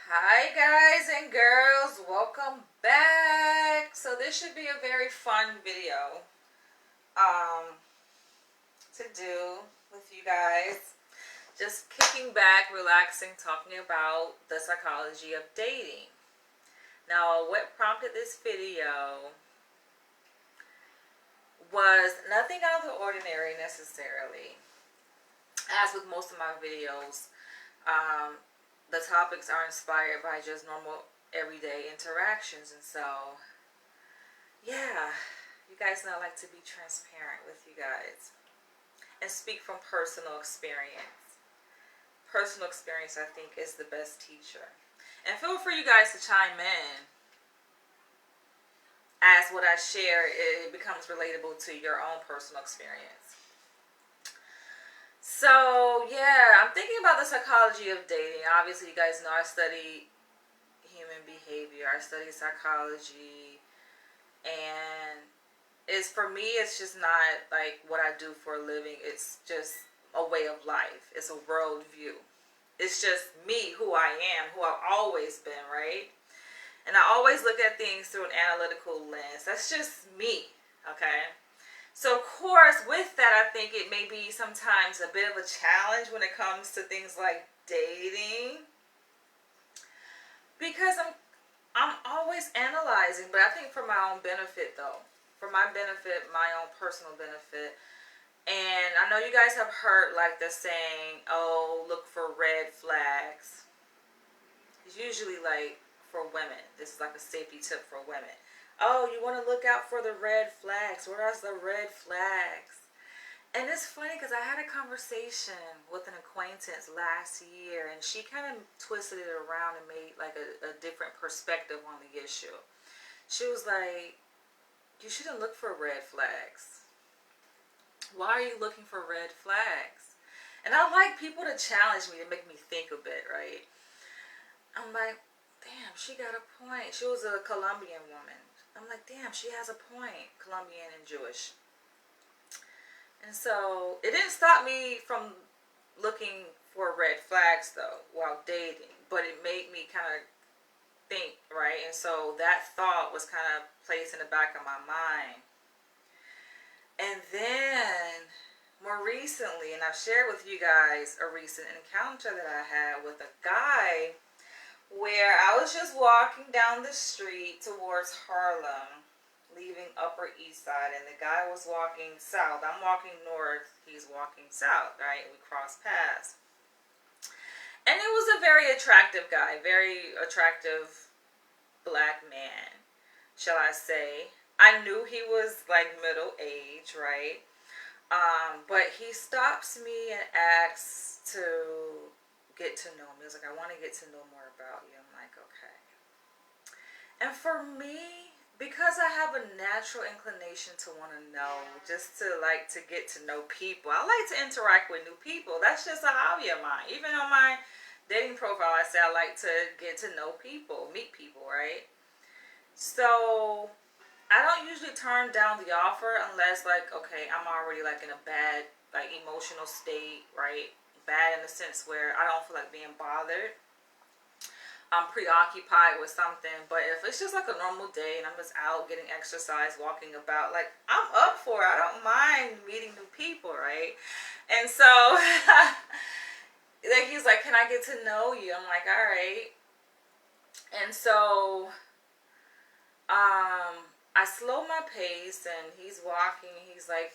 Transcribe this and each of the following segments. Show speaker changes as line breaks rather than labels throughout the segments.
Hi guys and girls, welcome back. So this should be a very fun video um to do with you guys. Just kicking back, relaxing, talking about the psychology of dating. Now, what prompted this video was nothing out of the ordinary necessarily. As with most of my videos, um, the topics are inspired by just normal everyday interactions, and so yeah, you guys know I like to be transparent with you guys and speak from personal experience. Personal experience, I think, is the best teacher. And feel free, you guys, to chime in as what I share it becomes relatable to your own personal experience. So yeah, I'm thinking about the psychology of dating. Obviously, you guys know I study human behavior. I study psychology, and it's for me. It's just not like what I do for a living. It's just a way of life. It's a worldview. It's just me, who I am, who I've always been, right? And I always look at things through an analytical lens. That's just me, okay? So, of course, with that, I think it may be sometimes a bit of a challenge when it comes to things like dating, because I'm always analyzing, but I think for my own benefit, though, for my benefit, my own personal benefit. And I know you guys have heard like the saying, "Oh, look for red flags." It's usually like for women. This is like a safety tip for women. Oh, you want to look out for the red flags. What are the red flags? And it's funny because I had a conversation with an acquaintance last year, and she kind of twisted it around and made like a different perspective on the issue. She was like, "You shouldn't look for red flags. Why are you looking for red flags?" And I like people to challenge me, to make me think a bit, right? I'm like, damn, she got a point. She was a Colombian woman. I'm like, damn, she has a point. Colombian and Jewish. And so it didn't stop me from looking for red flags though while dating, but it made me kind of think, right? And so that thought was kind of placed in the back of my mind. And then more recently, and I've shared with you guys a recent encounter that I had with a guy where I was just walking down the street towards Harlem, leaving Upper East Side, and the guy was walking south. I'm walking north, he's walking south, right? We crossed paths. And it was a very attractive guy, very attractive black man, shall I say. I knew he was like middle age, right? But he stops me and asks to get to know me. He was like, "I want to get to know more about you." I'm like, okay. And for me, because I have a natural inclination to want to know, just to like to get to know people, I like to interact with new people. That's just a hobby of mine. Even on my dating profile, I say I like to get to know people, meet people, right? So I don't usually turn down the offer unless like, okay, I'm already like in a bad like emotional state, right? Bad in the sense where I don't feel like being bothered. I'm preoccupied with something. But if it's just like a normal day and I'm just out getting exercise, walking about, like I'm up for it. I don't mind meeting new people, right? And so like he's like, "Can I get to know you?" I'm like, "All right." And so I slow my pace and he's walking. He's like,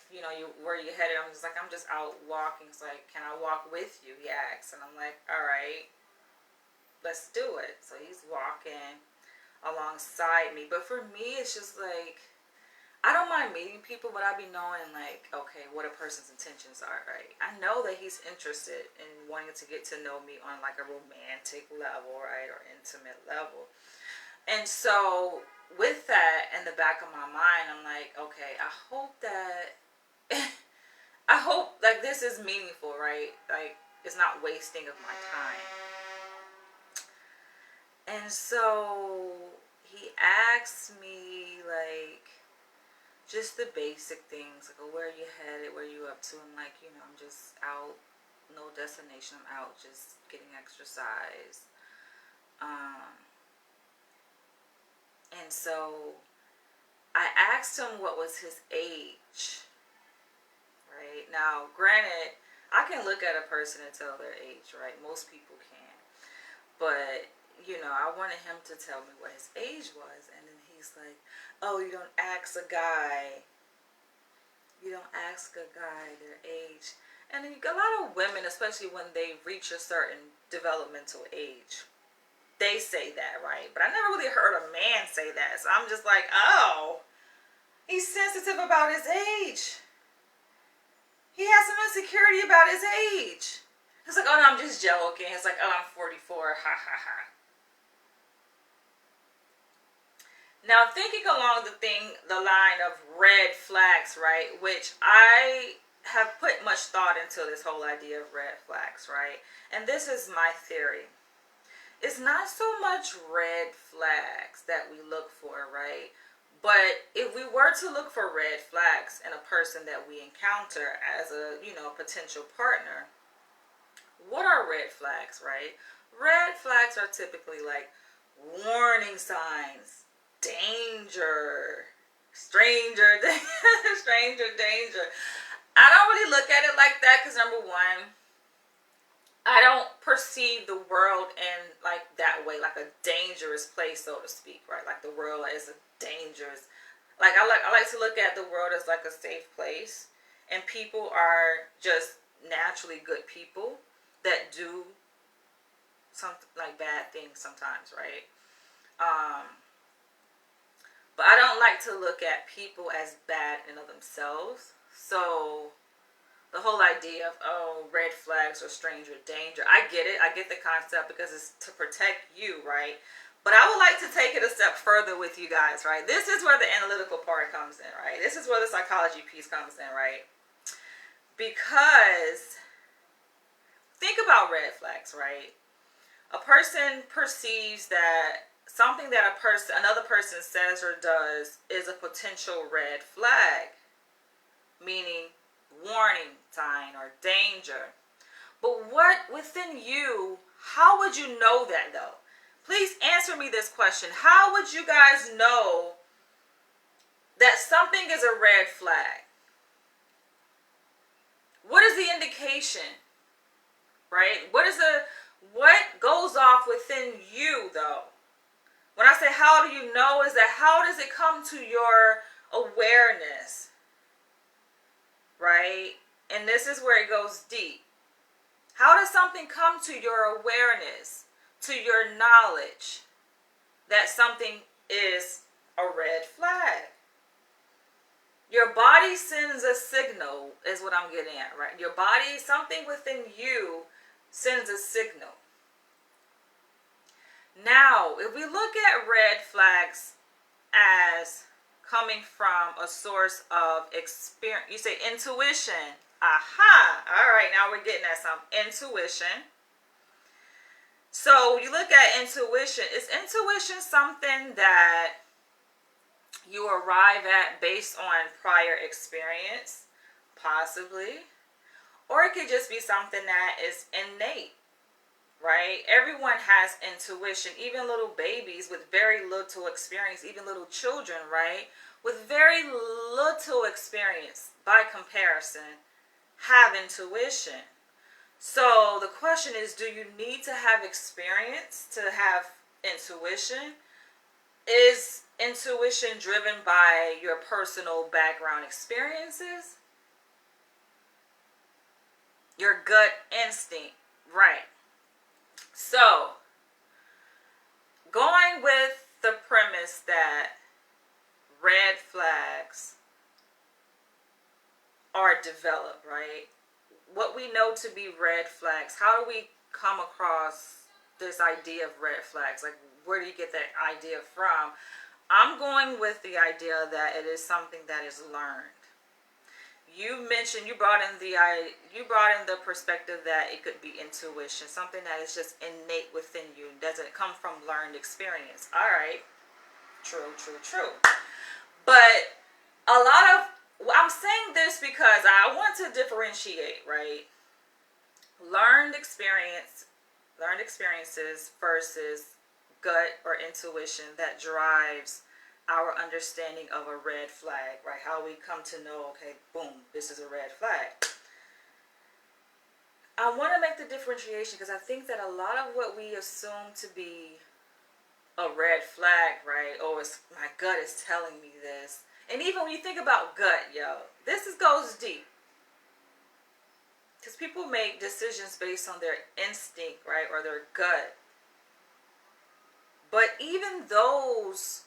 where you headed? I'm just like, "I'm just out walking." He's like, "Can I walk with you?" He asks. And I'm like, "All right, let's do it." So he's walking alongside me. But for me, it's just like, I don't mind meeting people, but I be knowing like, okay, what a person's intentions are, right? I know that he's interested in wanting to get to know me on like a romantic level, right? Or intimate level. And so with that in the back of my mind, I'm like, okay, I hope that I hope like this is meaningful, right? Like it's not wasting of my time. And so he asked me like just the basic things, like, "Oh, where are you headed? Where are you up to?" I'm like, "I'm just out, no destination. I'm out just getting exercise." Um, and so I asked him what was his age. Right? Now, granted, I can look at a person and tell their age, right? Most people can. But, I wanted him to tell me what his age was. And then he's like, oh, you don't ask a guy. You don't ask a guy their age. And then a lot of women, especially when they reach a certain developmental age, they say that, right? But I never really heard a man say that. So I'm just like, oh, he's sensitive about his age. He has some insecurity about his age. He's like, oh no, I'm just joking. He's like, oh, I'm 44. Ha ha ha. Now, thinking along the line of red flags, right? Which I have put much thought into this whole idea of red flags, right? And this is my theory. It's not so much red flags that we look for, right? But if we were to look for red flags in a person that we encounter as a, potential partner, what are red flags, right? Red flags are typically like warning signs, danger, stranger, stranger danger. I don't really look at it like that because, number one, I don't perceive the world in like that way, like a dangerous place, so to speak, right? Like the world is a dangerous. Like I like to look at the world as like a safe place, and people are just naturally good people that do something like bad things sometimes, right? But I don't like to look at people as bad in of themselves. So the whole idea of, oh, red flags or stranger danger, I get it. I get the concept because it's to protect you, right? But I would like to take it a step further with you guys, right? This is where the analytical part comes in, right? This is where the psychology piece comes in, right? Because think about red flags, right? A person perceives that something that another person says or does is a potential red flag, meaning warning sign or danger. But what within you, how would you know that though? Please answer me this question. How would you guys know that something is a red flag? What is the indication? Right? What goes off within you though? When I say how do you know, is that how does it come to your awareness? Right? And this is where it goes deep. How does something come to your awareness, to your knowledge, that something is a red flag? Your body sends a signal, is what I'm getting at, right? Your body, something within you sends a signal. Now, if we look at red flags as coming from a source of experience, you say intuition. Aha! All right, now we're getting at some intuition. So you look at intuition. Is intuition something that you arrive at based on prior experience? Possibly. Or it could just be something that is innate, right? Everyone has intuition, even little babies with very little experience, even little children, right? With very little experience by comparison, have intuition. So the question is, do you need to have experience to have intuition? Is intuition driven by your personal background experiences? Your gut instinct, right? So, going with the premise that red flags are developed, right? What we know to be red flags, how do we come across this idea of red flags? Like, where do you get that idea from? I'm going with the idea that it is something that is learned. You brought in the perspective that it could be intuition, something that is just innate within you, doesn't come from learned experience. All right, true. But I'm saying this because I want to differentiate, right? Learned experiences versus gut or intuition that drives our understanding of a red flag, right? How we come to know, okay, boom, this is a red flag. I want to make the differentiation because I think that a lot of what we assume to be a red flag, right? Oh, it's my gut is telling me this. And even when you think about gut, goes deep. Because people make decisions based on their instinct, right? Or their gut. But even those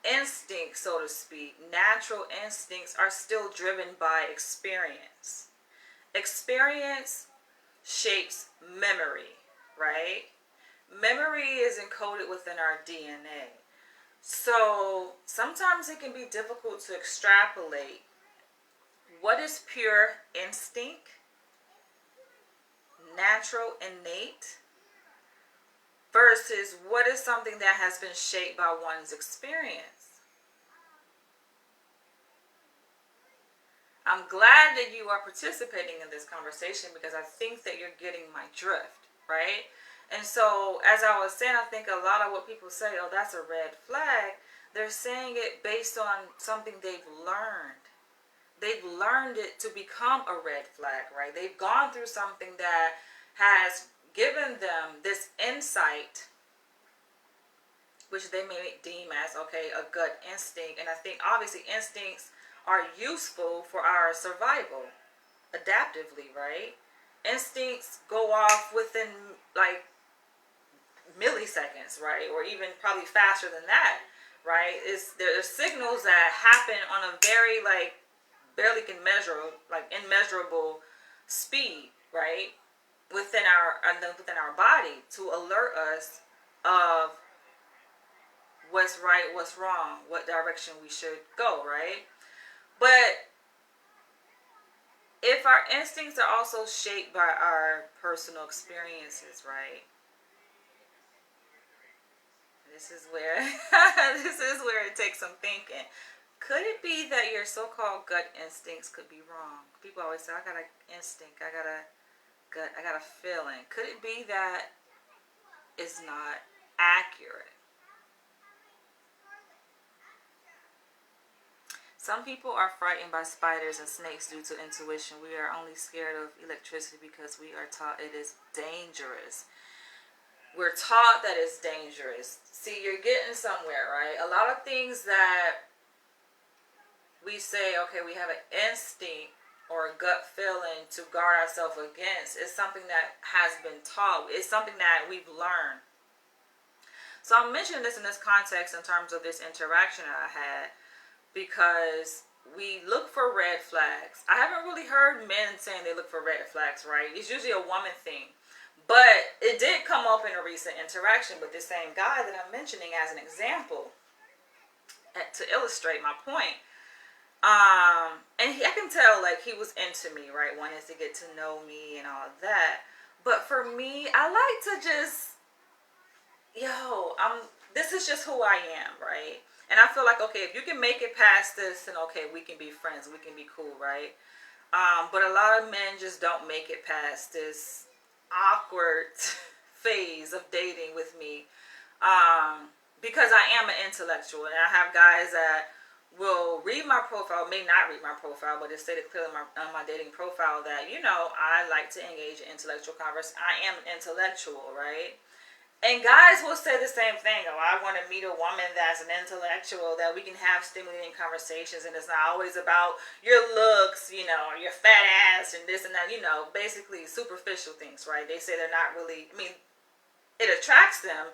instincts, so to speak, natural instincts, are still driven by experience. Experience shapes memory, right? Memory is encoded within our DNA. So sometimes it can be difficult to extrapolate what is pure instinct, natural, innate, versus what is something that has been shaped by one's experience. I'm glad that you are participating in this conversation because I think that you're getting my drift, right? And so, as I was saying, I think a lot of what people say, oh, that's a red flag, they're saying it based on something they've learned. They've learned it to become a red flag, right? They've gone through something that has given them this insight, which they may deem as, okay, a gut instinct. And I think obviously instincts are useful for our survival adaptively, right? Instincts go off within like milliseconds, right? Or even probably faster than that, right? There's signals that happen on a very like barely can measure, like immeasurable speed, right? Within our body to alert us of what's right, what's wrong, what direction we should go, right? But if our instincts are also shaped by our personal experiences, right? This is where it takes some thinking. Could it be that your so-called gut instincts could be wrong? People always say, I got an instinct, I got a gut, I got a feeling. Could it be that it's not accurate? Some people are frightened by spiders and snakes due to intuition. We are only scared of electricity because we are taught it is dangerous. We're taught that it's dangerous. See, you're getting somewhere, right? A lot of things that we say, okay, we have an instinct or a gut feeling to guard ourselves against is something that has been taught. It's something that we've learned. So I'm mentioning this in this context in terms of this interaction that I had, because we look for red flags. I haven't really heard men saying they look for red flags, right? It's usually a woman thing. But it did come up in a recent interaction with this same guy that I'm mentioning as an example to illustrate my point. And I can tell like he was into me, right? Wanted to get to know me and all of that. But for me, I like to just, this is just who I am, right? And I feel like, okay, if you can make it past this, then okay, we can be friends, we can be cool, right? But a lot of men just don't make it past this awkward phase of dating with me, because I am an intellectual, and I have guys that will read my profile, may not read my profile, but it's stated clearly on my dating profile that, I like to engage in intellectual converse. I am an intellectual, right? And guys will say the same thing. Oh, I want to meet a woman that's an intellectual, that we can have stimulating conversations, and it's not always about your looks, your fat ass and this and that, basically superficial things, right? They say they're not really, it attracts them,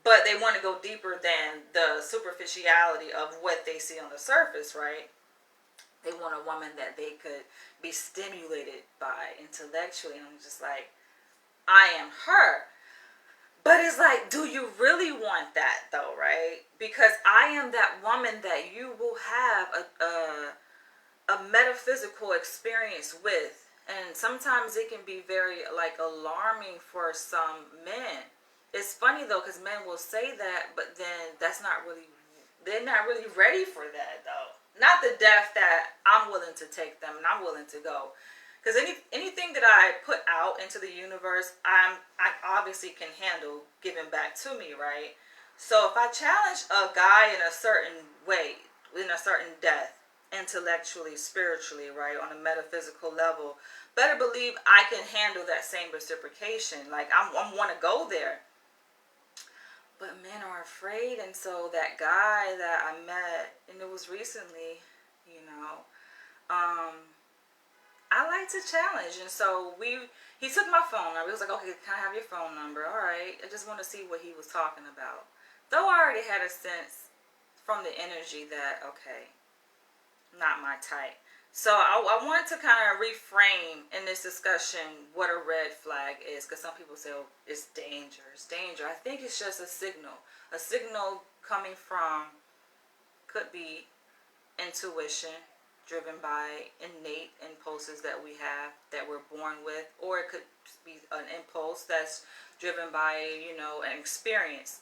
but they want to go deeper than the superficiality of what they see on the surface, right? They want a woman that they could be stimulated by intellectually. And I'm just like, I am her. But it's like, do you really want that though, right? Because I am that woman that you will have a metaphysical experience with. And sometimes it can be very like alarming for some men. It's funny though, because men will say that, but then they're not really ready for that though. Not the depth that I'm willing to take them and I'm willing to go. Because anything that I put out into the universe, I obviously can handle giving back to me, right? So if I challenge a guy in a certain way, in a certain depth, intellectually, spiritually, right, on a metaphysical level, better believe I can handle that same reciprocation. Like I'm want to go there. But men are afraid, and so that guy that I met, and it was recently, you know, I like to challenge, and so he took my phone number. He was like, "Okay, can I have your phone number?" All right, I just want to see what he was talking about. Though I already had a sense from the energy that okay, not my type. So I wanted to kind of reframe in this discussion what a red flag is, because some people say, oh, it's danger, it's danger. I think it's just a signal coming from, could be intuition, driven by innate impulses that we have, that we're born with, or it could be an impulse that's driven by, an experience,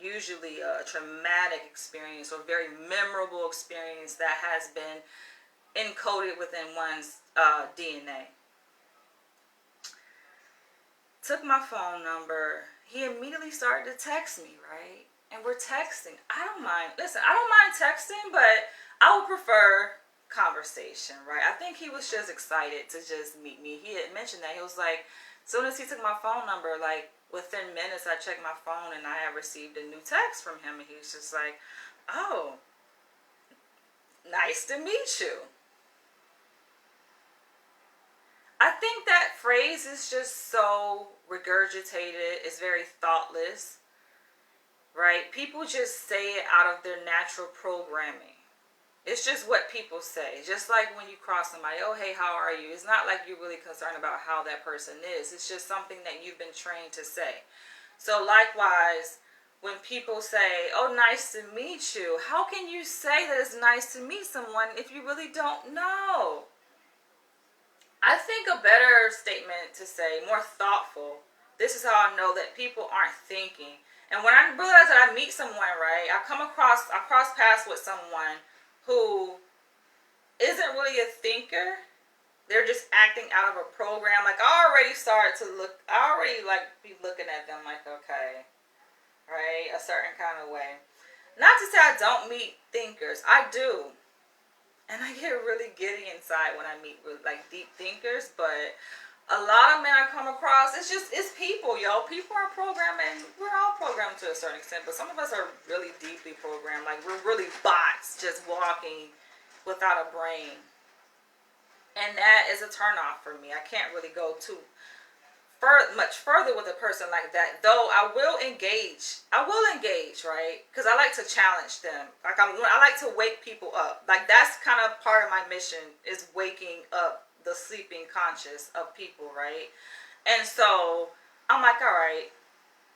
usually a traumatic experience or very memorable experience that has been encoded within one's DNA. Took my phone number. He immediately started to text me, right? And we're texting. I don't mind. Listen, I don't mind texting, but I would prefer conversation, right? I think he was just excited to just meet me. He had mentioned that. He was like, as soon as he took my phone number, like within minutes, I checked my phone and I had received a new text from him. And he was just like, oh, nice to meet you. I think that phrase is just so regurgitated. It's very thoughtless, right? People just say it out of their natural programming. It's just what people say. Just like when you cross somebody, oh, hey, how are you? It's not like you're really concerned about how that person is. It's just something that you've been trained to say. So likewise, when people say, oh, nice to meet you, how can you say that it's nice to meet someone if you really don't know? I think a better statement to say, more thoughtful, this is how I know that people aren't thinking. And when I realize that I meet someone, right, I cross paths with someone who isn't really a thinker. They're just acting out of a program. Like I already be looking at them like, okay, right, a certain kind of way. Not to say I don't meet thinkers. I do. And I get really giddy inside when I meet with like deep thinkers, but a lot of men I come across, it's people, yo. People are programmed, and we're all programmed to a certain extent, but some of us are really deeply programmed. Like we're really bots just walking without a brain. And that is a turnoff for me. I can't really go much further with a person like that, though I will engage, right? Because I like to challenge them. Like I like to wake people up. Like that's kind of part of my mission, is waking up the sleeping conscious of people, right? And so I'm like, all right,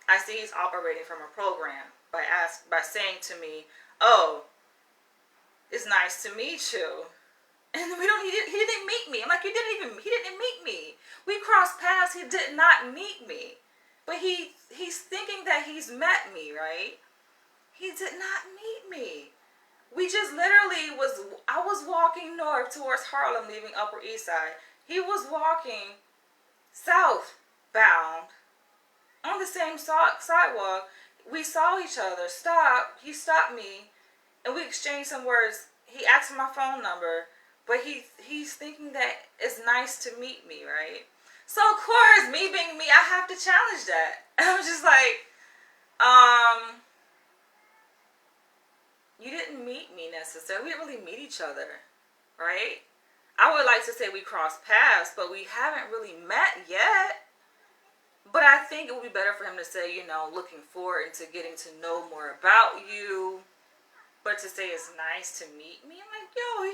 I see he's operating from a program by saying to me, oh, it's nice to meet you. And he didn't meet me. I'm like, he didn't meet me. We crossed paths, he did not meet me. But he's thinking that he's met me, right? He did not meet me. We just literally I was walking north towards Harlem, leaving Upper East Side. He was walking southbound on the same sidewalk. We saw each other, he stopped me, and we exchanged some words. He asked for my phone number. But he's thinking that it's nice to meet me, right? So of course, me being me, I have to challenge that. And I'm just like, you didn't meet me necessarily. We didn't really meet each other, right? I would like to say we crossed paths, but we haven't really met yet. But I think it would be better for him to say, looking forward to getting to know more about you. But to say it's nice to meet me, I'm like, yo,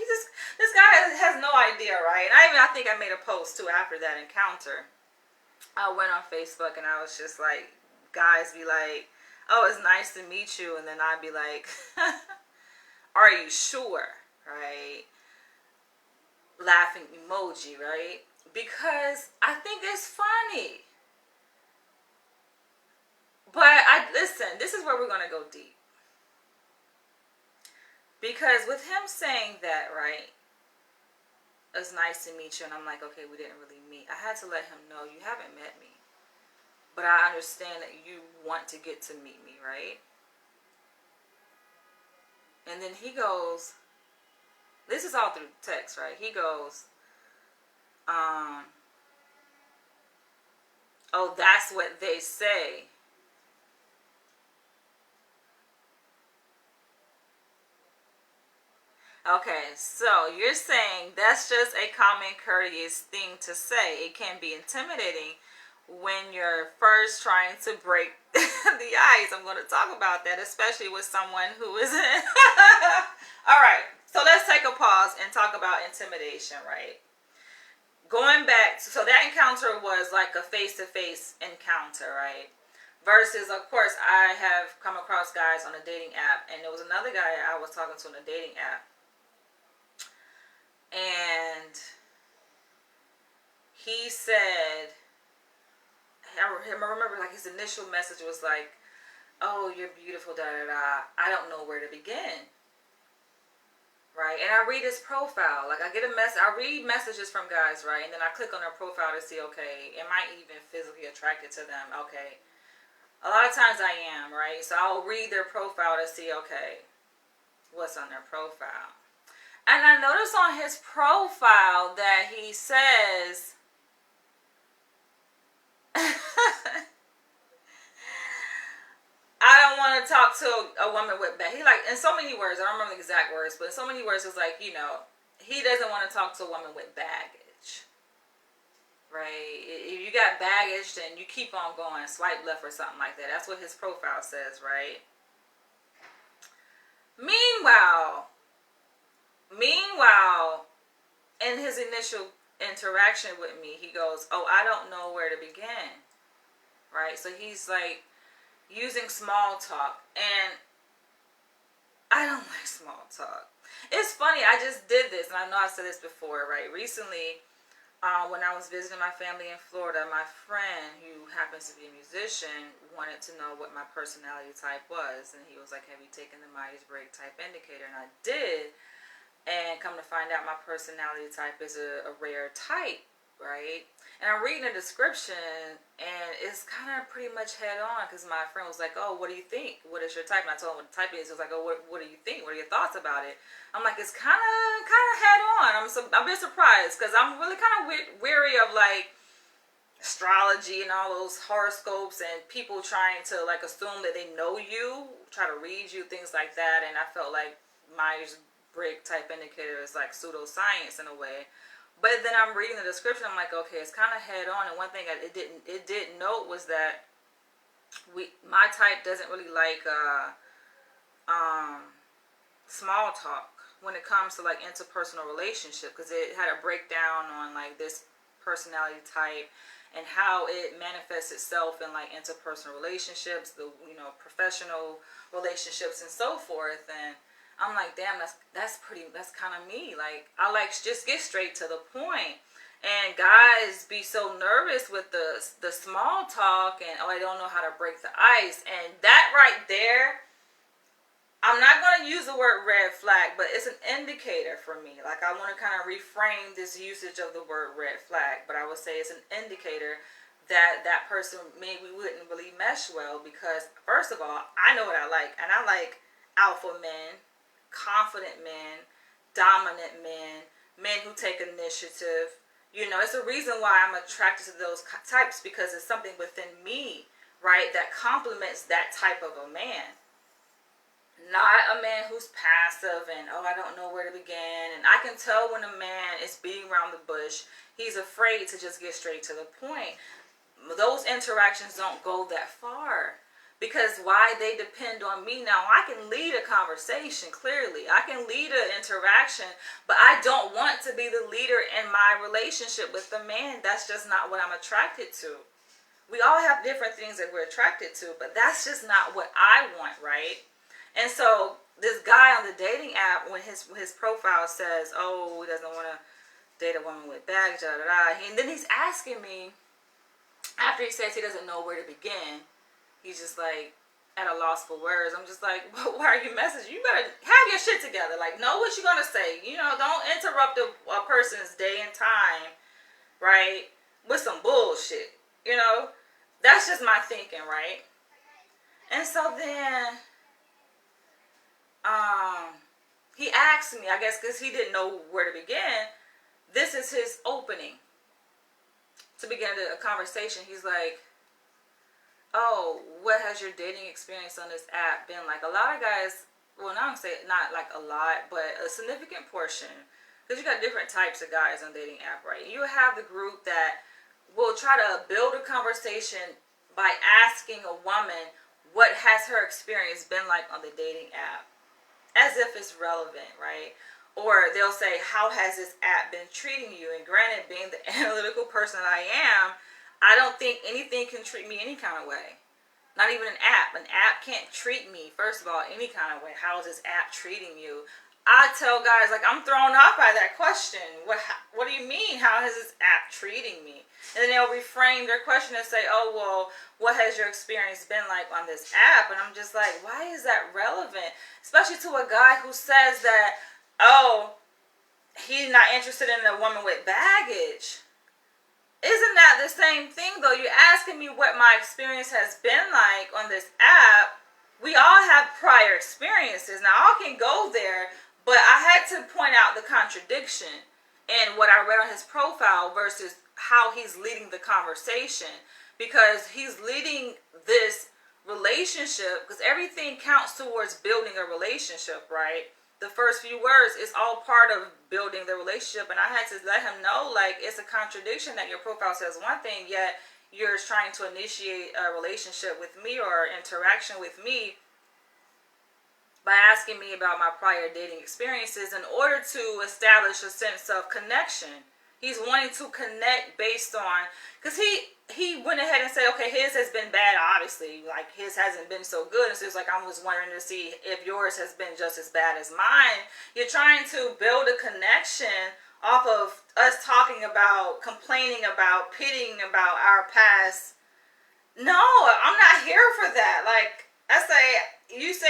this guy has no idea, right? And I think I made a post too after that encounter. I went on Facebook and I was just like, guys be like, oh, it's nice to meet you. And then I'd be like, are you sure, right? Laughing emoji, right? Because I think it's funny. But listen, this is where we're going to go deep. Because with him saying that, right, it's nice to meet you. And I'm like, okay, we didn't really meet. I had to let him know, you haven't met me. But I understand that you want to get to meet me, right? And then he goes, this is all through text, right? He goes, oh, that's what they say. Okay, so you're saying that's just a common courteous thing to say. It can be intimidating when you're first trying to break the ice. I'm going to talk about that, especially with someone who isn't. All right, so let's take a pause and talk about intimidation, right? Going back, so that encounter was like a face-to-face encounter, right? Versus, of course, I have come across guys on a dating app, and there was another guy I was talking to on a dating app, and he said, I remember like his initial message was like, oh, you're beautiful, da da da. I don't know where to begin. Right? And I read his profile. Like I get a message, I read messages from guys, right? And then I click on their profile to see, okay, am I even physically attracted to them? Okay. A lot of times I am, right? So I'll read their profile to see, okay, what's on their profile. And I notice on his profile that he says, I don't want to talk to a woman with baggage. He like, in so many words, I don't remember the exact words, but in so many words, it's like, you know, he doesn't want to talk to a woman with baggage. Right? If you got baggage, then you keep on going, swipe left or something like that. That's what his profile says, right? Meanwhile, in his initial interaction with me, he goes, oh, I don't know where to begin. Right? So he's like using small talk. And I don't like small talk. It's funny, I just did this, and I know I've said this before, right? Recently, when I was visiting my family in Florida, my friend, who happens to be a musician, wanted to know what my personality type was. And he was like, have you taken the Myers-Briggs type indicator? And I did. And come to find out, my personality type is a rare type, right? And I'm reading the description, and it's kind of pretty much head on, because my friend was like, oh, what do you think? What is your type? And I told him what the type is. He was like, oh, what do you think? What are your thoughts about it? I'm like, it's kind of head on. I'm a bit surprised, because I'm really kind of weary of like astrology and all those horoscopes and people trying to like assume that they know you, try to read you, things like that. And I felt like Myers-Briggs type indicator is like pseudoscience in a way. But then I'm reading the description, I'm like, okay, it's kind of head on. And one thing it did note was that my type doesn't really like small talk when it comes to like interpersonal relationship, because it had a breakdown on like this personality type and how it manifests itself in like interpersonal relationships, the professional relationships and so forth. And I'm like, damn, that's kind of me. Like, I like just get straight to the point. And guys be so nervous with the small talk and, oh, I don't know how to break the ice. And that right there, I'm not going to use the word red flag, but it's an indicator for me. Like, I want to kind of reframe this usage of the word red flag, but I would say it's an indicator that that person maybe wouldn't really mesh well, because first of all, I know what I like, and I like alpha men, confident men, dominant men, men who take initiative. It's a reason why I'm attracted to those types, because it's something within me, right, that complements that type of a man. Not a man who's passive and, oh, I don't know where to begin. And I can tell when a man is beating around the bush. He's afraid to just get straight to the point. Those interactions don't go that far. Because why? They depend on me. Now, I can lead a conversation, clearly. I can lead an interaction, but I don't want to be the leader in my relationship with the man. That's just not what I'm attracted to. We all have different things that we're attracted to, but that's just not what I want, right? And so this guy on the dating app, when his profile says, oh, he doesn't want to date a woman with baggage, da da da, and then he's asking me, after he says he doesn't know where to begin, he's just like, at a loss for words. I'm just like, well, why are you messaging? You better have your shit together. Like, know what you're gonna say. You know, don't interrupt a person's day and time, right, with some bullshit. You know, that's just my thinking, right? And so then, he asked me, I guess, because he didn't know where to begin. This is his opening to begin a conversation. He's like, oh, what has your dating experience on this app been like? A lot of guys, well, not to say not like a lot, but a significant portion, because you got different types of guys on dating app, right? You have the group that will try to build a conversation by asking a woman what has her experience been like on the dating app, as if it's relevant, right? Or they'll say, how has this app been treating you? And granted, being the analytical person that I am, I don't think anything can treat me any kind of way. Not even an app. An app can't treat me, first of all, any kind of way. How is this app treating you? I tell guys, like, I'm thrown off by that question. What do you mean, how has this app treating me? And then they'll reframe their question and say, oh, well, what has your experience been like on this app? And I'm just like, why is that relevant? Especially to a guy who says that, oh, he's not interested in a woman with baggage. Isn't that the same thing, though? You're asking me what my experience has been like on this app. We all have prior experiences. Now, I can go there, but I had to point out the contradiction in what I read on his profile versus how he's leading the conversation. Because he's leading this relationship, because everything counts towards building a relationship, right? The first few words is all part of building the relationship, and I had to let him know, like, it's a contradiction that your profile says one thing, yet you're trying to initiate a relationship with me or interaction with me by asking me about my prior dating experiences in order to establish a sense of connection. He's wanting to connect based on, because he went ahead and said, okay, his has been bad, obviously, like his hasn't been so good, and so it's like, I was wondering to see if yours has been just as bad as mine. You're trying to build a connection off of us talking about, complaining about, pitying about our past. No, I'm not here for that. Like, I say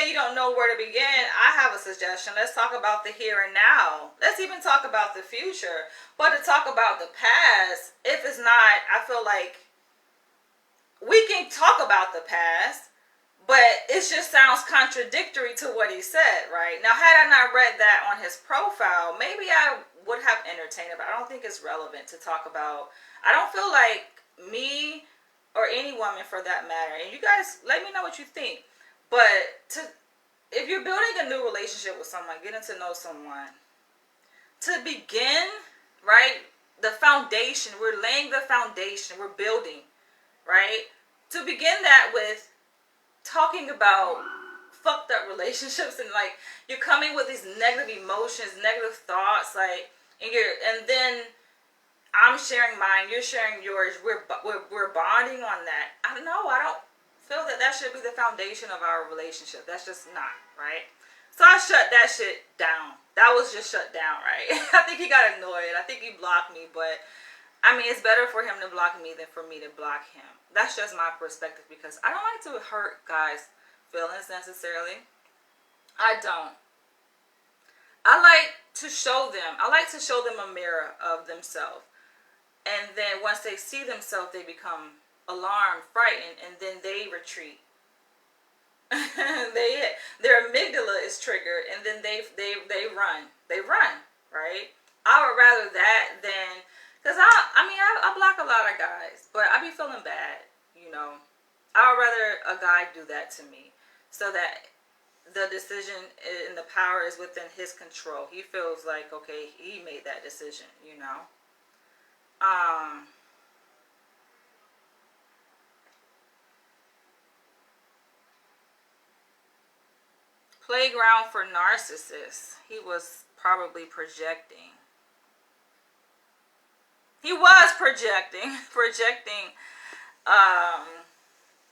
you don't know where to begin. I have a suggestion. Let's talk about the here and now. Let's even talk about the future. But to talk about the past, if it's not, I feel like we can talk about the past, but it just sounds contradictory to what he said, right? Now, had I not read that on his profile, maybe I would have entertained it, but I don't think it's relevant to talk about. I don't feel like me or any woman for that matter, and you guys let me know what you think, but if you're building a new relationship with someone, getting to know someone, to begin, right, the foundation, we're laying the foundation, we're building, right, to begin that with talking about fucked up relationships, and like you're coming with these negative emotions, negative thoughts, like, and then I'm sharing mine, you're sharing yours, we're bonding on that. I don't know, I don't feel that should be the foundation of our relationship. That's just not, right? So I shut that shit down. That was just shut down, right? I think he got annoyed. I think he blocked me, but I mean, it's better for him to block me than for me to block him. That's just my perspective, because I don't like to hurt guys' feelings necessarily. I don't. I like to show them a mirror of themselves. And then once they see themselves, they become alarmed, frightened, and then they retreat. Their amygdala is triggered, and then they run. They run, right? I would rather that than, because I block a lot of guys, but I be feeling bad, you know. I would rather a guy do that to me, so that the decision and the power is within his control. He feels like, okay, he made that decision, you know. Playground for narcissists. He was probably projecting. He was projecting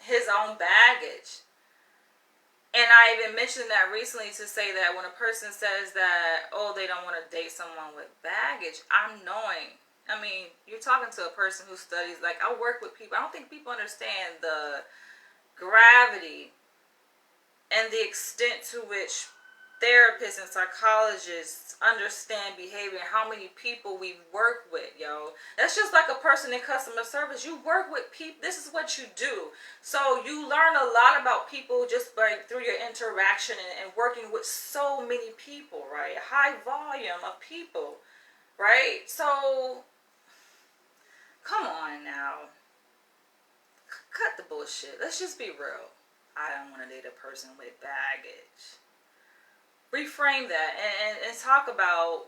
his own baggage. And I even mentioned that recently to say that when a person says that, oh, they don't want to date someone with baggage, I'm knowing. I mean, you're talking to a person who studies, like, I work with people. I don't think people understand the gravity and the extent to which therapists and psychologists understand behavior and how many people we work with, yo. That's just like a person in customer service. You work with people. This is what you do. So you learn a lot about people just by through your interaction and working with so many people, right? High volume of people, right? So come on now. Cut the bullshit. Let's just be real. I don't want to date a person with baggage. Reframe that and talk about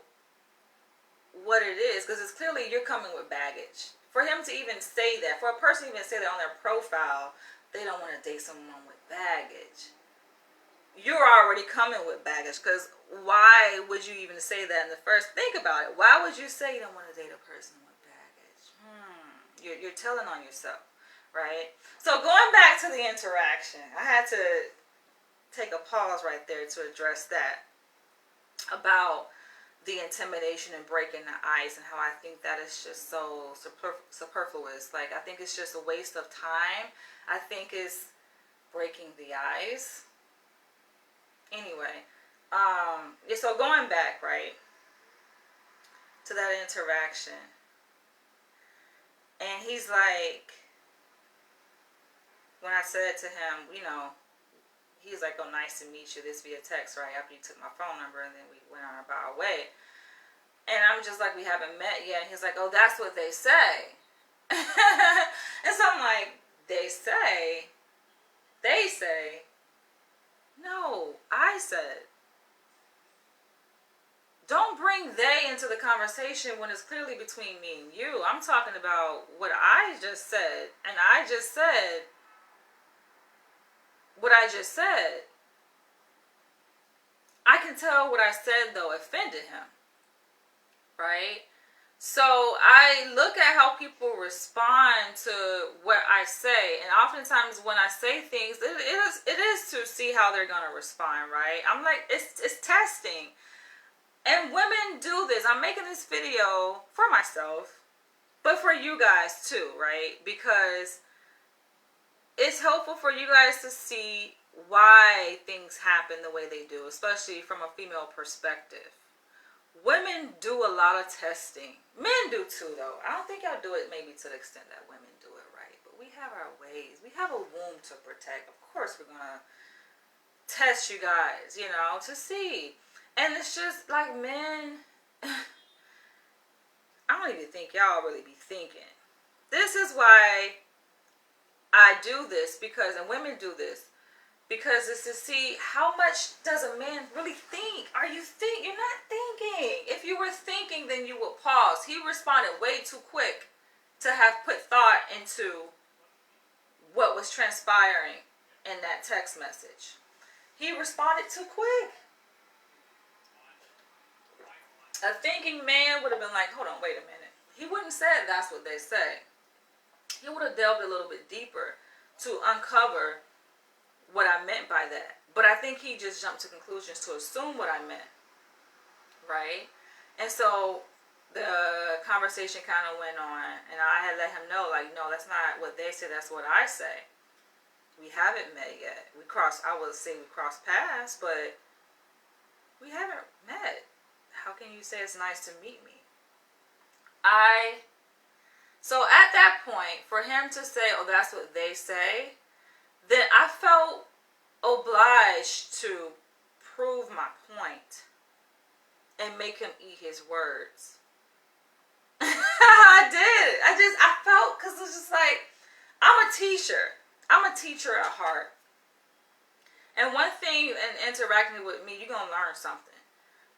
what it is, because it's clearly you're coming with baggage. For him to even say that, for a person to even say that on their profile, they don't want to date someone with baggage. You're already coming with baggage, because why would you even say that in the first? Think about it. Why would you say you don't want to date a person with baggage? You're telling on yourself, right? So going back to the interaction, I had to take a pause right there to address that about the intimidation and breaking the ice, and how I think that is just so superfluous. Like, I think it's just a waste of time. I think it's breaking the ice. Anyway, so going back, right, to that interaction, and he's like, when I said to him, you know, he's like, oh, nice to meet you, this via text, right, after you took my phone number, and then we went on about our way. And I'm just like, we haven't met yet. And he's like, oh, that's what they say. And so I'm like, they say? No, I said. Don't bring they into the conversation when it's clearly between me and you. I'm talking about what I just said. And I just said what I just said. I can tell what I said, though, offended him. Right? So I look at how people respond to what I say. And oftentimes when I say things, it is to see how they're going to respond, right? I'm like, it's testing. And women do this. I'm making this video for myself, but for you guys too, right? Because it's helpful for you guys to see why things happen the way they do, especially from a female perspective. Women do a lot of testing. Men do too, though. I don't think y'all do it maybe to the extent that women do it, right? But we have our ways. We have a womb to protect. Of course we're going to test you guys, you know, to see. And it's just like, men, I don't even think y'all really be thinking. This is why I do this, because, and women do this, because it's to see how much does a man really think. Are you think? You're not thinking. If you were thinking, then you would pause. He responded way too quick to have put thought into what was transpiring in that text message. He responded too quick. A thinking man would have been like, hold on, wait a minute. He wouldn't have said that's what they say. He would have delved a little bit deeper to uncover what I meant by that. But I think he just jumped to conclusions to assume what I meant, right? And so the conversation kind of went on, and I had let him know, like, no, that's not what they say, that's what I say. We haven't met yet. I would say we crossed paths, but we haven't met. How can you say it's nice to meet me? So at that point, for him to say, oh, that's what they say, then I felt obliged to prove my point and make him eat his words. I did. I felt, because it's just like, I'm a teacher. I'm a teacher at heart. And one thing in interacting with me, you're going to learn something,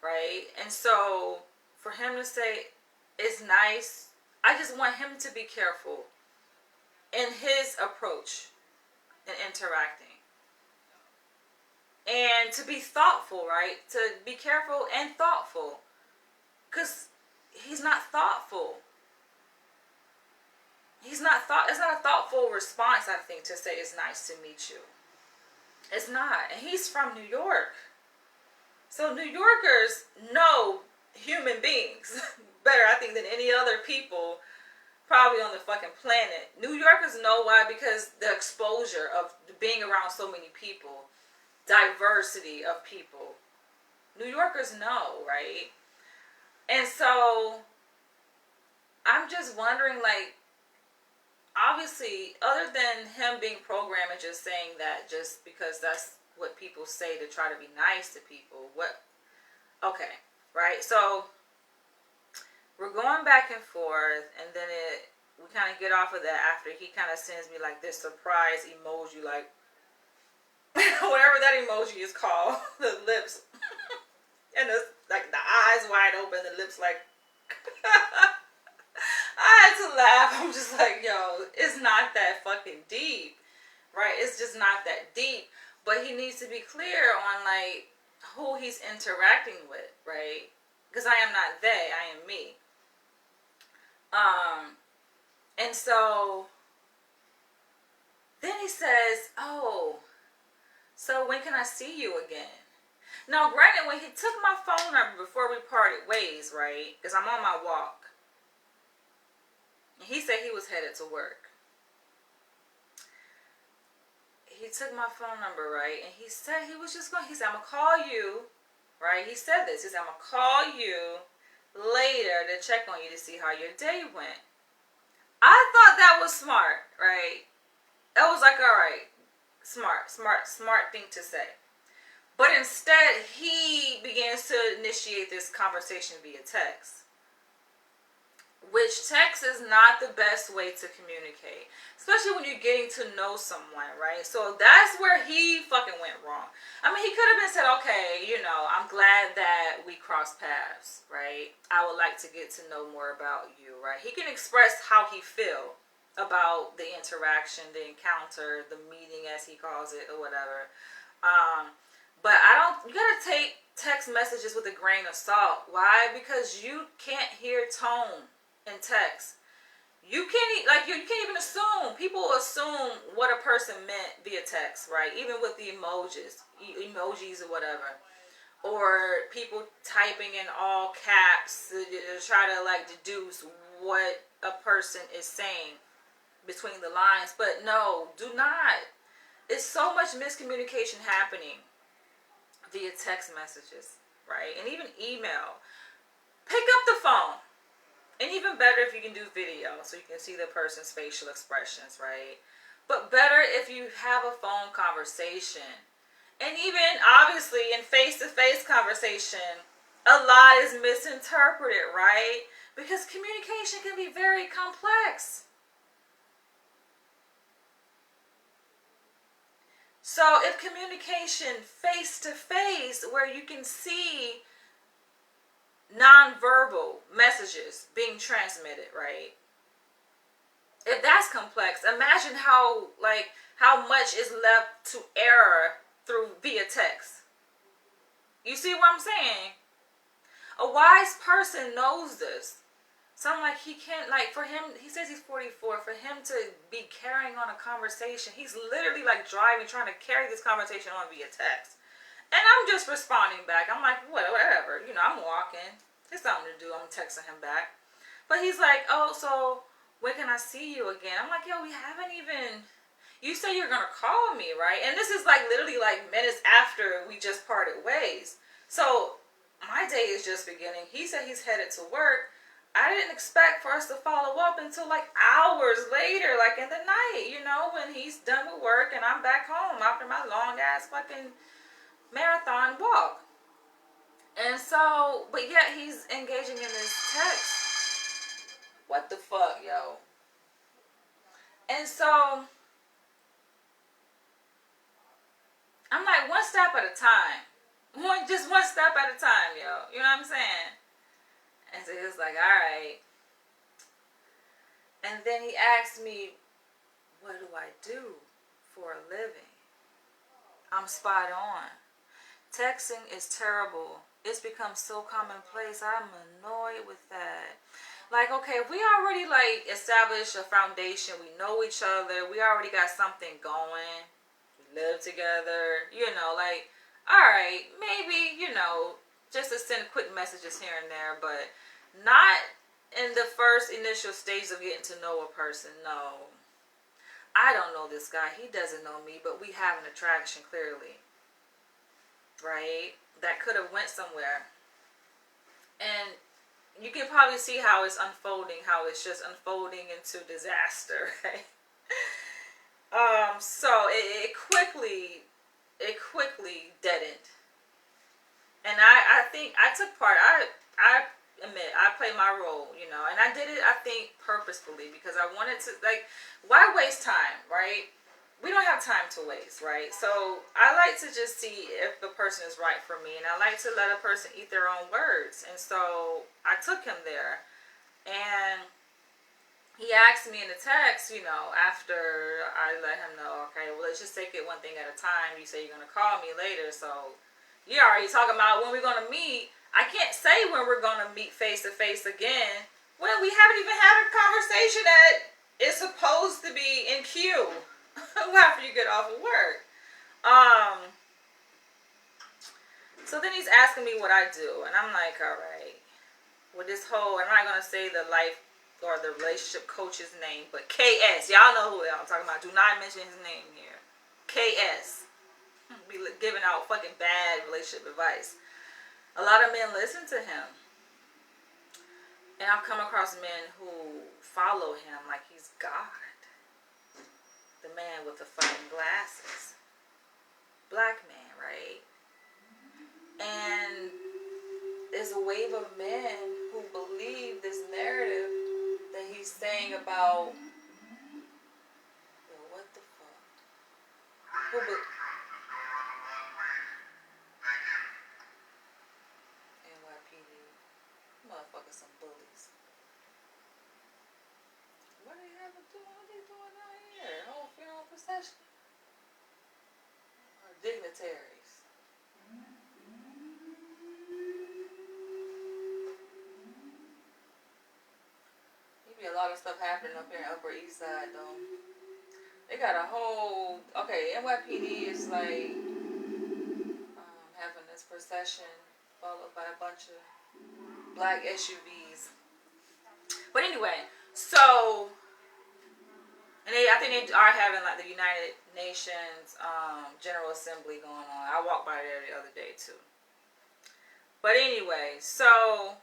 right? And so for him to say, it's nice, I just want him to be careful in his approach in interacting. And to be thoughtful, right? To be careful and thoughtful. Because he's not thoughtful. It's not a thoughtful response, I think, to say it's nice to meet you. It's not. And he's from New York. So New Yorkers know human beings better, I think, than any other people probably on the fucking planet. New Yorkers know why, because the exposure of being around so many people diversity of people. New Yorkers know, right? And so I'm just wondering, like, obviously, other than him being programmed and just saying that just because that's what people say to try to be nice to people, what, okay, right? So we're going back and forth, and then we kind of get off of that after he kind of sends me like this surprise emoji, like whatever that emoji is called, the lips and the like the eyes wide open, the lips like. I had to laugh. I'm just like, yo, it's not that fucking deep, right? It's just not that deep. But he needs to be clear on like who he's interacting with, right? Because I am not they, I am me. And so then he says, oh, so when can I see you again? Now, granted, when he took my phone number before we parted ways, right? Because I'm on my walk. He said he was headed to work. He took my phone number, right? And he said he was just going, he said, I'm going to call you, right? He said this. He said, I'm going to call you later to check on you to see how your day went. I thought that was smart, right? I was like, all right, smart thing to say. But instead, he begins to initiate this conversation via text. Which text is not the best way to communicate. Especially when you're getting to know someone, right? So that's where he fucking went wrong. I mean, he could have been said, okay, you know, I'm glad that we crossed paths, right? I would like to get to know more about you, right? He can express how he feel about the interaction, the encounter, the meeting as he calls it, or whatever. But you gotta take text messages with a grain of salt. Why? Because you can't hear tone in text. You can't even assume. People assume what a person meant via text, right? Even with the emojis or whatever. Or people typing in all caps to try to like deduce what a person is saying between the lines. But no, do not. It's so much miscommunication happening via text messages, right? And even email. Pick up the phone. And even better if you can do video so you can see the person's facial expressions, right? But better if you have a phone conversation. And even, obviously, in face-to-face conversation, a lot is misinterpreted, right? Because communication can be very complex. So if communication face-to-face, where you can see non-verbal messages being transmitted, right? If that's complex, imagine how much is left to error through via text. You see what I'm saying? A wise person knows this. So I'm like, he can't, like, for him, he says he's 44, for him to be carrying on a conversation, he's literally like driving, trying to carry this conversation on via text. And I'm just responding back. I'm like, whatever. You know, I'm walking. There's something to do. I'm texting him back. But he's like, oh, so when can I see you again? I'm like, yo, we haven't even... You say you're going to call me, right? And this is like literally like minutes after we just parted ways. So my day is just beginning. He said he's headed to work. I didn't expect for us to follow up until like hours later, like in the night, you know, when he's done with work and I'm back home after my long ass fucking marathon walk. And so, but yet he's engaging in this text. What the fuck, yo? And so I'm like, one step at a time. Just one step at a time, yo. You know what I'm saying? And so he was like, all right. And then he asked me, what do I do for a living? I'm spot on. Texting is terrible. It's become so commonplace. I'm annoyed with that. Like, okay, if we already like established a foundation, we know each other, we already got something going, we live together, you know, like, all right, maybe, you know, just to send quick messages here and there, but not in the first initial stage of getting to know a person. No. I don't know this guy. He doesn't know me, but we have an attraction, clearly. right? That could have went somewhere. And you can probably see how it's unfolding, how it's just unfolding into disaster, right? So it quickly deadened. And I think I took part. I admit I played my role, and I did it, I think, purposefully, because I wanted to, like, why waste time, right? We don't have time to waste, right? So I like to just see if the person is right for me, and I like to let a person eat their own words. And so I took him there, and he asked me in the text, after I let him know, okay, well, let's just take it one thing at a time. You say you're going to call me later, so you're already talking about when we're going to meet. I can't say when we're going to meet face to face again when we haven't even had a conversation that is supposed to be in queue after you get off of work. So then he's asking me what I do, and I'm like, all right, with this whole, I'm not going to say the life or the relationship coach's name, but KS. Y'all know who I'm talking about. Do not mention his name here. KS. Be giving out fucking bad relationship advice. A lot of men listen to him. And I've come across men who follow him like he's God. The man with the fucking glasses. Black man, right? And there's a wave of men who believe this narrative that he's saying about, what the fuck? NYPD. Motherfuckers some bullies. What are they having doing? What are they doing out here? Whole funeral procession? Or dignitaries? There be a lot of stuff happening up here in Upper East Side, though. They got a whole, okay, NYPD is like having this procession followed by a bunch of black SUVs. But anyway, so, and I think they are having like the United Nations General Assembly going on. I walked by there the other day too. But anyway, so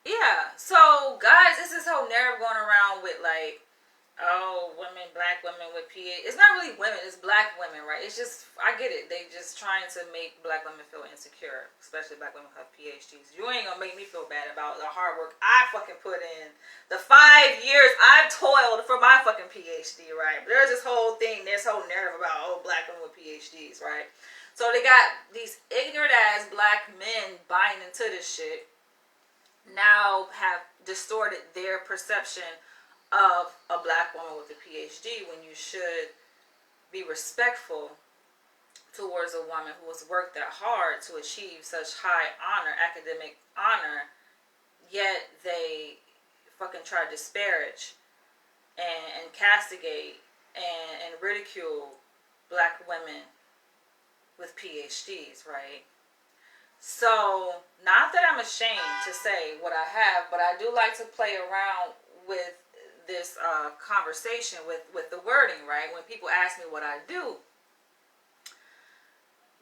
yeah, so guys, it's this whole narrative going around with like, oh, women, black women with PhD. It's not really women, it's black women, right? It's just, I get it. They just trying to make black women feel insecure, especially black women who have PhDs. You ain't gonna make me feel bad about the hard work I fucking put in. The 5 years I've toiled for my fucking PhD, right? There's this whole thing, this whole narrative about, oh, black women with PhDs, right? So they got these ignorant ass black men buying into this shit. Now have distorted their perception of a black woman with a PhD, when you should be respectful towards a woman who has worked that hard to achieve such high honor, academic honor, yet they fucking try to disparage and castigate and ridicule black women with PhDs, right? So, not that I'm ashamed to say what I have, but I do like to play around with this conversation with the wording, right? When people ask me what I do,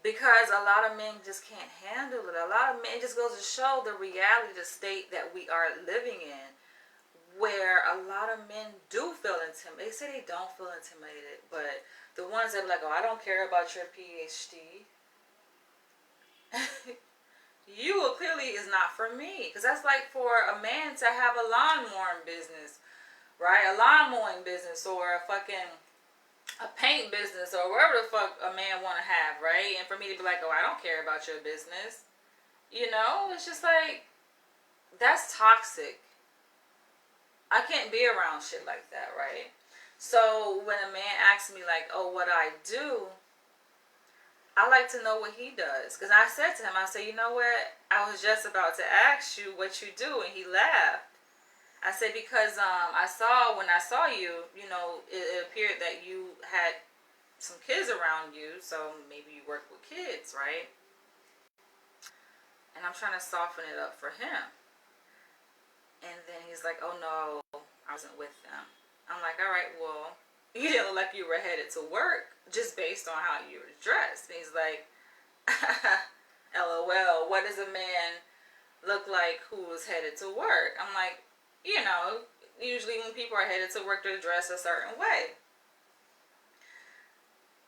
because a lot of men just can't handle it. A lot of men, just goes to show the reality, the state that we are living in, where a lot of men do feel intimidated. They say they don't feel intimidated, but the ones that are like, oh, I don't care about your PhD. You clearly is not for me, because that's like for a man to have a lawn mowing business, right? A lawn mowing business, or a paint business, or wherever the fuck a man want to have, right? And for me to be like, oh, I don't care about your business, it's just like, that's toxic. I can't be around shit like that, right? So when a man asks me like, oh, what I do, I like to know what he does. Because I said to him, I said, you know what? I was just about to ask you what you do. And he laughed. I said, because when I saw you, it appeared that you had some kids around you. So maybe you work with kids, right? And I'm trying to soften it up for him. And then he's like, oh no, I wasn't with them. I'm like, all right, well, you didn't look like you were headed to work just based on how you were dressed. And he's like, LOL, what does a man look like who was headed to work? I'm like, usually when people are headed to work, they're dressed a certain way.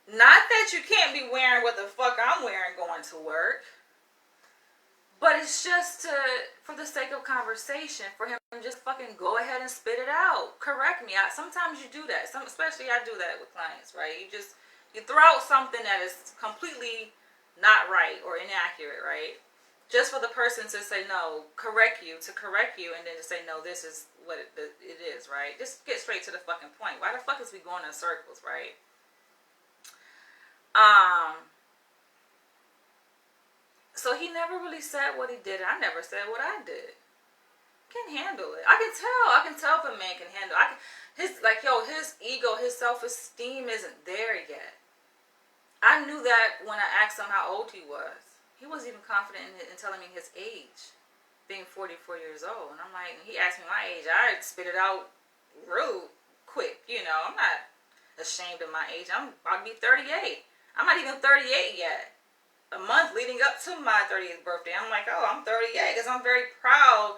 Not that you can't be wearing what the fuck I'm wearing going to work. But it's just for the sake of conversation, for him to just fucking go ahead and spit it out. Correct me. Sometimes you do that. Especially I do that with clients, right? You throw out something that is completely not right or inaccurate, right? Just for the person to say no, to correct you, and then to say no, this is what it is, right? Just get straight to the fucking point. Why the fuck is we going in circles, right? So he never really said what he did. I never said what I did. Can handle it. I can tell if a man can handle it. His ego, his self-esteem isn't there yet. I knew that when I asked him how old he was. He wasn't even confident in telling me his age, being 44 years old. And I'm like, he asked me my age. I spit it out real quick. I'm not ashamed of my age. I'm about to be 38. I'm not even 38 yet. A month leading up to my 30th birthday, I'm like, oh, I'm 38, because I'm very proud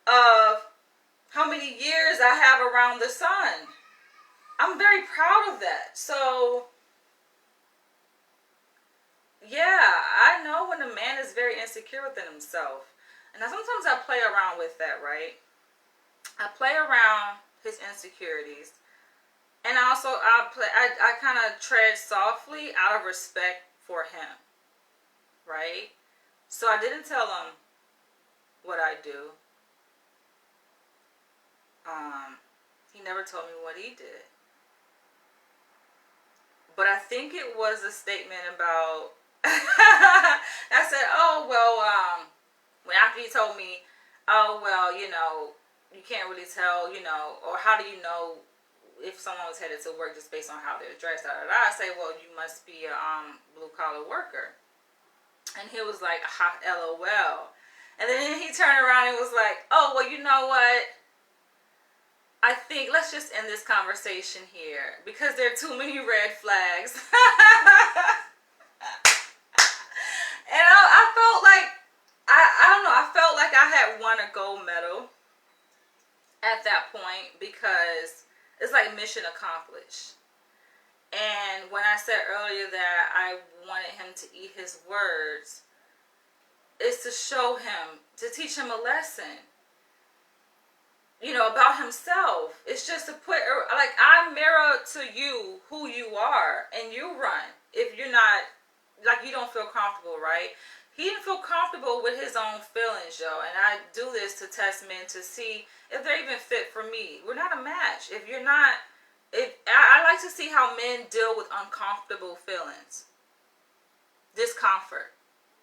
of how many years I have around the sun. I'm very proud of that. So, yeah, I know when a man is very insecure within himself. And now sometimes I play around with that, right? I play around his insecurities. And also, I kind of tread softly out of respect for him. Right? So I didn't tell him what I do. He never told me what he did. But I think it was a statement about I said, oh well, after he told me, oh well, you can't really tell, or how do you know if someone was headed to work just based on how they're dressed? I say, well, you must be a blue collar worker. And he was like, ha, LOL. And then he turned around and was like, oh, well, you know what? I think let's just end this conversation here because there are too many red flags. And I felt like, I don't know, I felt like I had won a gold medal at that point because it's like mission accomplished. And when I said earlier that I wanted him to eat his words, it's to show him, to teach him a lesson, about himself. It's just to put, like, I mirror to you who you are, and you run. If you're not, like, you don't feel comfortable, right? He didn't feel comfortable with his own feelings, yo. And I do this to test men to see if they're even fit for me. We're not a match. If you're not, I like to see how men deal with uncomfortable feelings. Discomfort.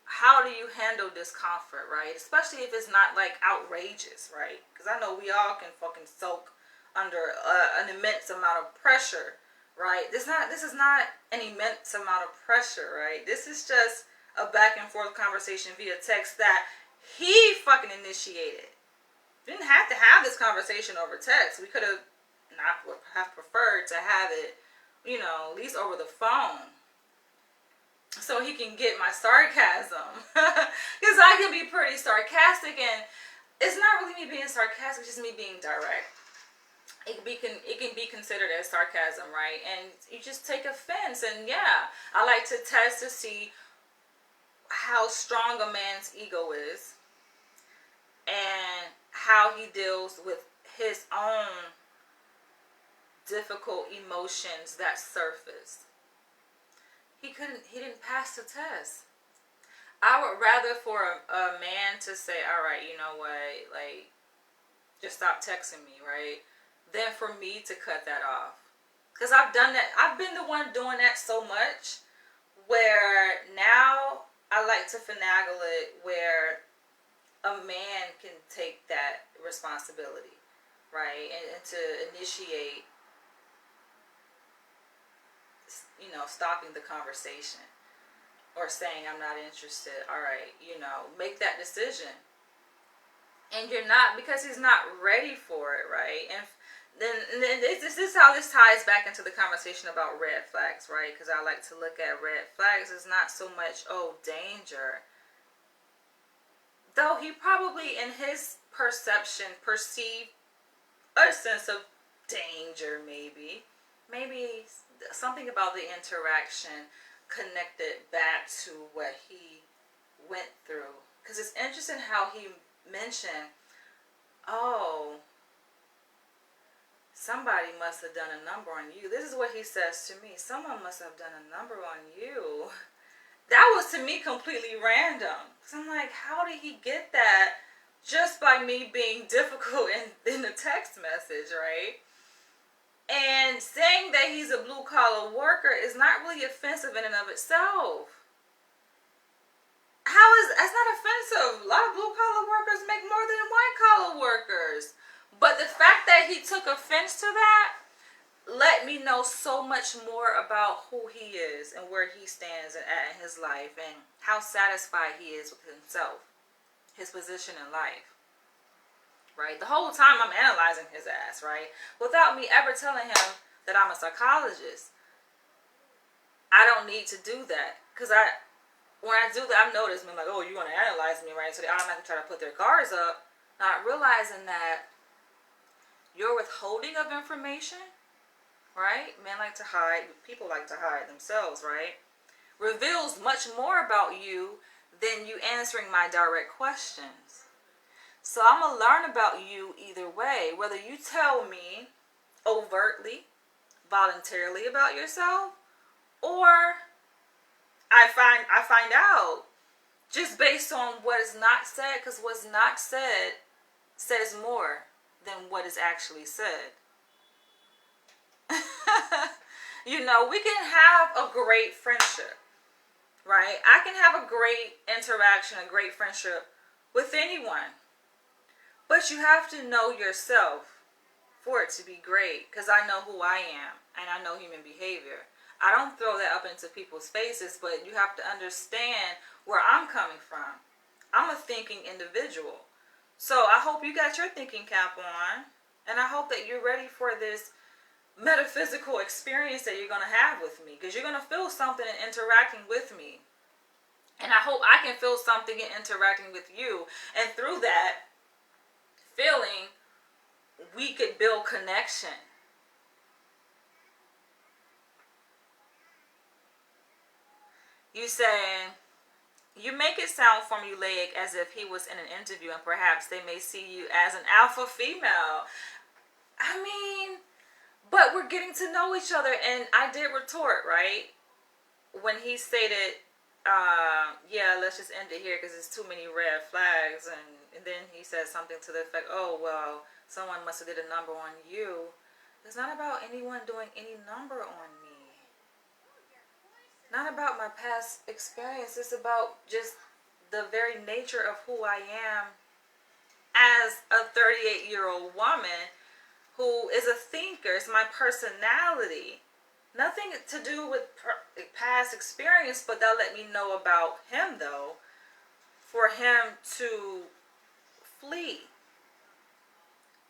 How do you handle discomfort, right? Especially if it's not like outrageous, right? Because I know we all can fucking soak under an immense amount of pressure, right? This is not an immense amount of pressure, right? This is just a back and forth conversation via text that he fucking initiated. Didn't have to have this conversation over text. We could have not have preferred to have it, at least over the phone. So he can get my sarcasm. Because I can be pretty sarcastic, and it's not really me being sarcastic, it's just me being direct. It can be considered as sarcasm, right? And you just take offense. And yeah, I like to test to see how strong a man's ego is and how he deals with his own difficult emotions that surface. He didn't pass the test. I would rather for a man to say, all right, you know what, like, just stop texting me, right? Than for me to cut that off. Because I've done that. I've been the one doing that so much where now I like to finagle it where a man can take that responsibility, right? And to initiate, stopping the conversation or saying I'm not interested. All right, make that decision. And you're not, because he's not ready for it, right? And then this is how this ties back into the conversation about red flags, right? Because I like to look at red flags as not so much, oh, danger. Though he probably, in his perception, perceived a sense of danger, maybe. Maybe something about the interaction connected back to what he went through. Because it's interesting how he mentioned, oh, somebody must have done a number on you. This is what he says to me. Someone must have done a number on you. That was to me completely random. Because I'm like, how did he get that just by me being difficult in the text message, right? And saying that he's a blue collar worker is not really offensive in and of itself. That's not offensive. A lot of blue collar workers make more than white collar workers. But the fact that he took offense to that let me know so much more about who he is and where he stands at in his life and how satisfied he is with himself, his position in life. Right? The whole time I'm analyzing his ass, right? Without me ever telling him that I'm a psychologist. I don't need to do that. Because when I do that, I've noticed, I'm like, oh, you want to analyze me, right? So they automatically try to put their guards up, not realizing that your withholding of information, right? Men like to hide, people like to hide themselves, right? Reveals much more about you than you answering my direct questions. So I'm going to learn about you either way, whether you tell me overtly, voluntarily about yourself, or I find out just based on what is not said, because what's not said says more than what is actually said. You know, we can have a great friendship, right? I can have a great interaction, a great friendship with anyone. But you have to know yourself for it to be great, because I know who I am and I know human behavior. I don't throw that up into people's faces, but you have to understand where I'm coming from. I'm a thinking individual. So I hope you got your thinking cap on, and I hope that you're ready for this metaphysical experience that you're going to have with me, because you're going to feel something in interacting with me. And I hope I can feel something in interacting with you. And through that feeling, we could build connection. You say, you make it sound formulaic, as if he was in an interview and perhaps they may see you as an alpha female. I mean, but we're getting to know each other. And I did retort, right? When he stated, yeah, let's just end it here because there's too many red flags. And then he said something to the effect, oh, well, someone must have did a number on you. It's not about anyone doing any number on me. Not about my past experience. It's about just the very nature of who I am as a 38-year-old woman who is a thinker. It's my personality. Nothing to do with past experience, but they'll let me know about him, though, for him to flee.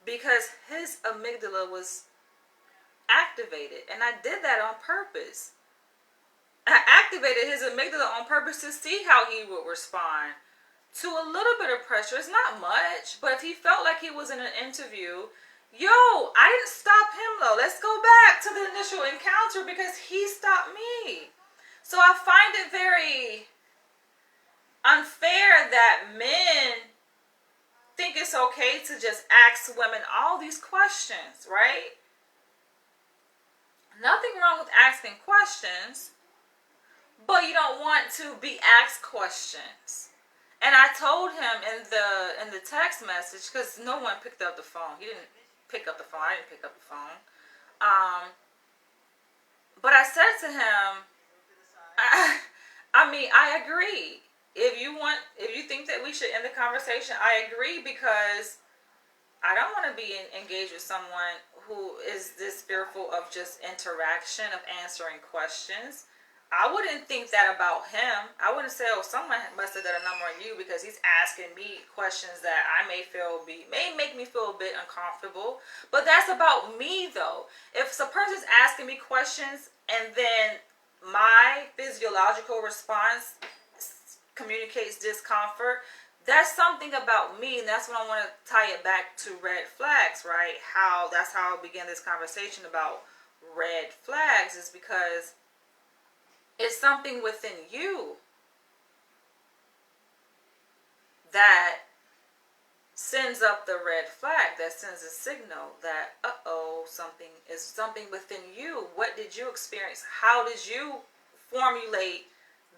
Because his amygdala was activated, and I did that on purpose. I activated his amygdala on purpose to see how he would respond to a little bit of pressure. It's not much, but if he felt like he was in an interview, I didn't stop him though. Let's go back to the initial encounter because he stopped me. So I find it very unfair that men think it's okay to just ask women all these questions, right? Nothing wrong with asking questions, but you don't want to be asked questions. And I told him in the text message, because no one picked up the phone. He didn't pick up the phone. I didn't pick up the phone. But I said to him, I agree. If you think that we should end the conversation, I agree, because I don't want to be engaged with someone who is this fearful of just interaction, of answering questions. I wouldn't think that about him. I wouldn't say, oh, someone must have done a number on you because he's asking me questions that I may make me feel a bit uncomfortable. But that's about me though. If a person's asking me questions and then my physiological response communicates discomfort, that's something about me, and that's when I want to tie it back to red flags, right? That's how I began this conversation about red flags, is because it's something within you that sends up the red flag, that sends a signal that, something within you. What did you experience? How did you formulate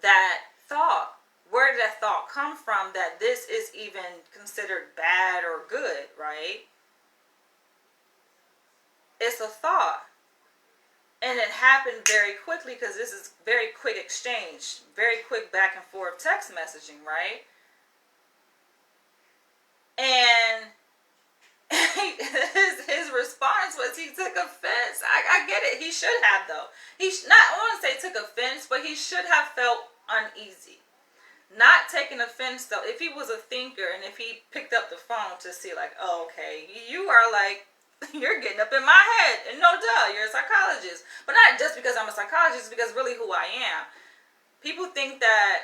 that thought? Where did that thought come from that this is even considered bad or good, right? It's a thought. And it happened very quickly because this is very quick exchange, very quick back and forth text messaging, right? And his response was he took offense. I get it. He should have, though. I want to say took offense, but he should have felt uneasy. Not taking offense, though. If he was a thinker and if he picked up the phone to see, like, oh, okay, you are like, you're getting up in my head. And no duh, you're a psychologist. But not just because I'm a psychologist, because really who I am. People think that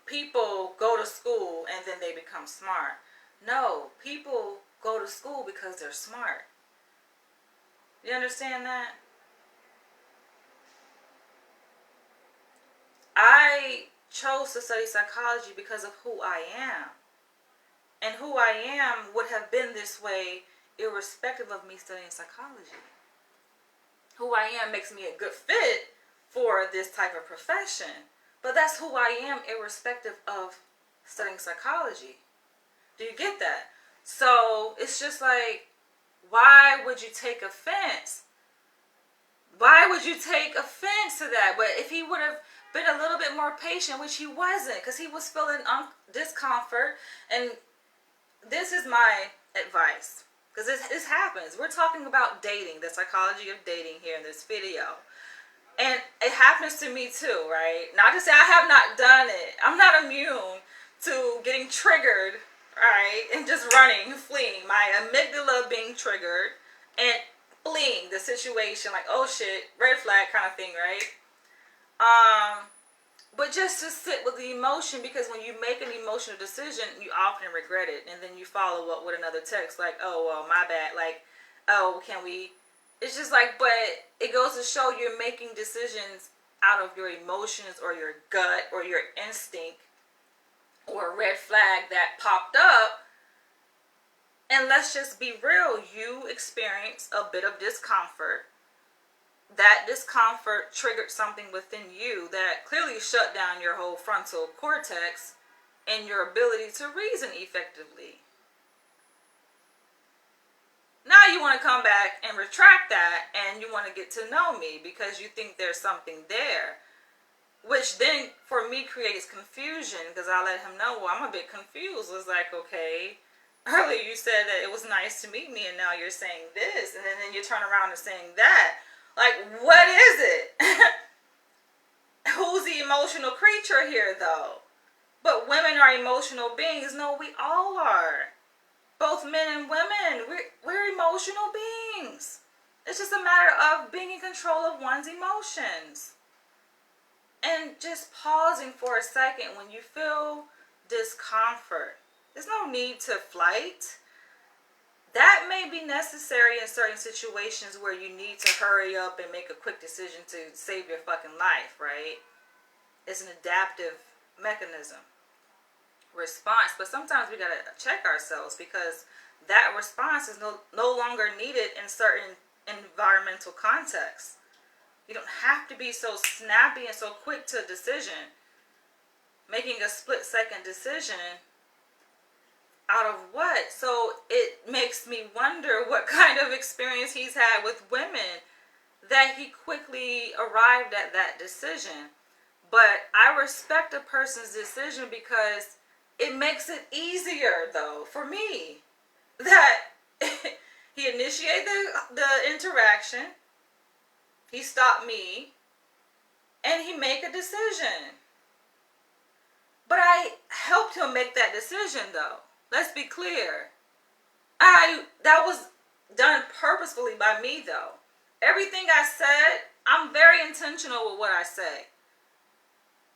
people go to school and then they become smart. No, people go to school because they're smart. You understand that? I chose to study psychology because of who I am. And who I am would have been this way irrespective of me studying psychology. Who I am makes me a good fit for this type of profession. But that's who I am irrespective of studying psychology. Do you get that? So it's just like, why would you take offense? Why would you take offense to that? But if he would have been a little bit more patient, which he wasn't, because he was feeling discomfort. And this is my advice, because this happens. We're talking about dating, the psychology of dating here in this video. And it happens to me too, right? Not to say I have not done it. I'm not immune to getting triggered, right? And just running, fleeing. My amygdala being triggered and fleeing the situation, like, oh shit, red flag kind of thing, right? But just to sit with the emotion, because when you make an emotional decision, you often regret it. And then you follow up with another text like, oh, well, my bad. Like, oh, can we... It's just like, but it goes to show you're making decisions out of your emotions or your gut or your instinct or a red flag that popped up. And let's just be real. You experienced a bit of discomfort. That discomfort triggered something within you that clearly shut down your whole frontal cortex and your ability to reason effectively. Now you want to come back and retract that, and you want to get to know me because you think there's something there, which then for me creates confusion, because I let him know, well, I'm a bit confused. It's like, okay, earlier you said that it was nice to meet me, and now you're saying this, and then you turn around and saying that. Like, what is it? Who's the emotional creature here, though? But women are emotional beings. No, we all are. Both men and women, we're emotional beings. It's just a matter of being in control of one's emotions. And just pausing for a second when you feel discomfort. There's no need to flight. That may be necessary in certain situations where you need to hurry up and make a quick decision to save your fucking life, right? It's an adaptive mechanism. Response, but sometimes we gotta check ourselves, because that response is no longer needed in certain environmental contexts. You don't have to be so snappy and so quick to a decision. Making a split-second decision out of what? So it makes me wonder what kind of experience he's had with women that he quickly arrived at that decision. But I respect a person's decision because it makes it easier, though, for me, that he initiated the interaction. He stopped me and he make a decision. But I helped him make that decision, though. Let's be clear. That was done purposefully by me, though. Everything I said, I'm very intentional with what I say.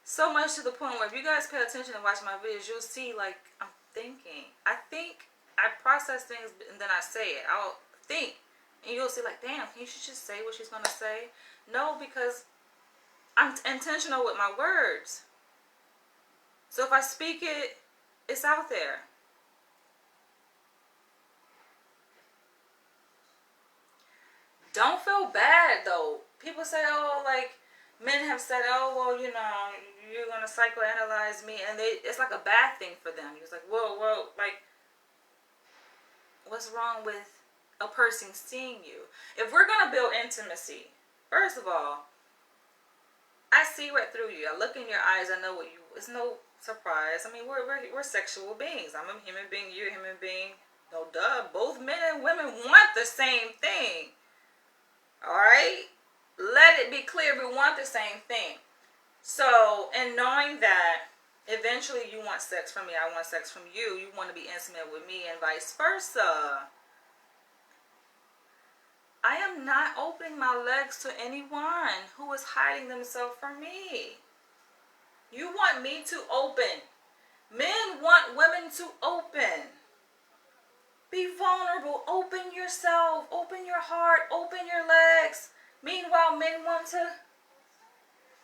So much to the point where if you guys pay attention and watch my videos, you'll see, like, I'm thinking. I think, I process things and then I say it. I'll think. And you'll see, like, damn, can you just say what she's going to say? No, because I'm intentional with my words. So if I speak it, it's out there. Don't feel bad, though. People say, oh, like, men have said, oh, well, you know, you're going to psychoanalyze me. And it's like a bad thing for them. It's like, whoa, like, what's wrong with a person seeing you? If we're going to build intimacy, first of all, I see right through you. I look in your eyes. I know what you. It's no surprise. I mean, we're sexual beings. I'm a human being. You're a human being. No duh. Both men and women want the same thing. All right. Let it be clear. We want the same thing. So, in knowing that, eventually you want sex from me. I want sex from you. You want to be intimate with me, and vice versa. I am not opening my legs to anyone who is hiding themselves from me. You want me to open. Men want women to open. Be vulnerable. Open yourself. Open your heart. Open your legs. Meanwhile, men want to...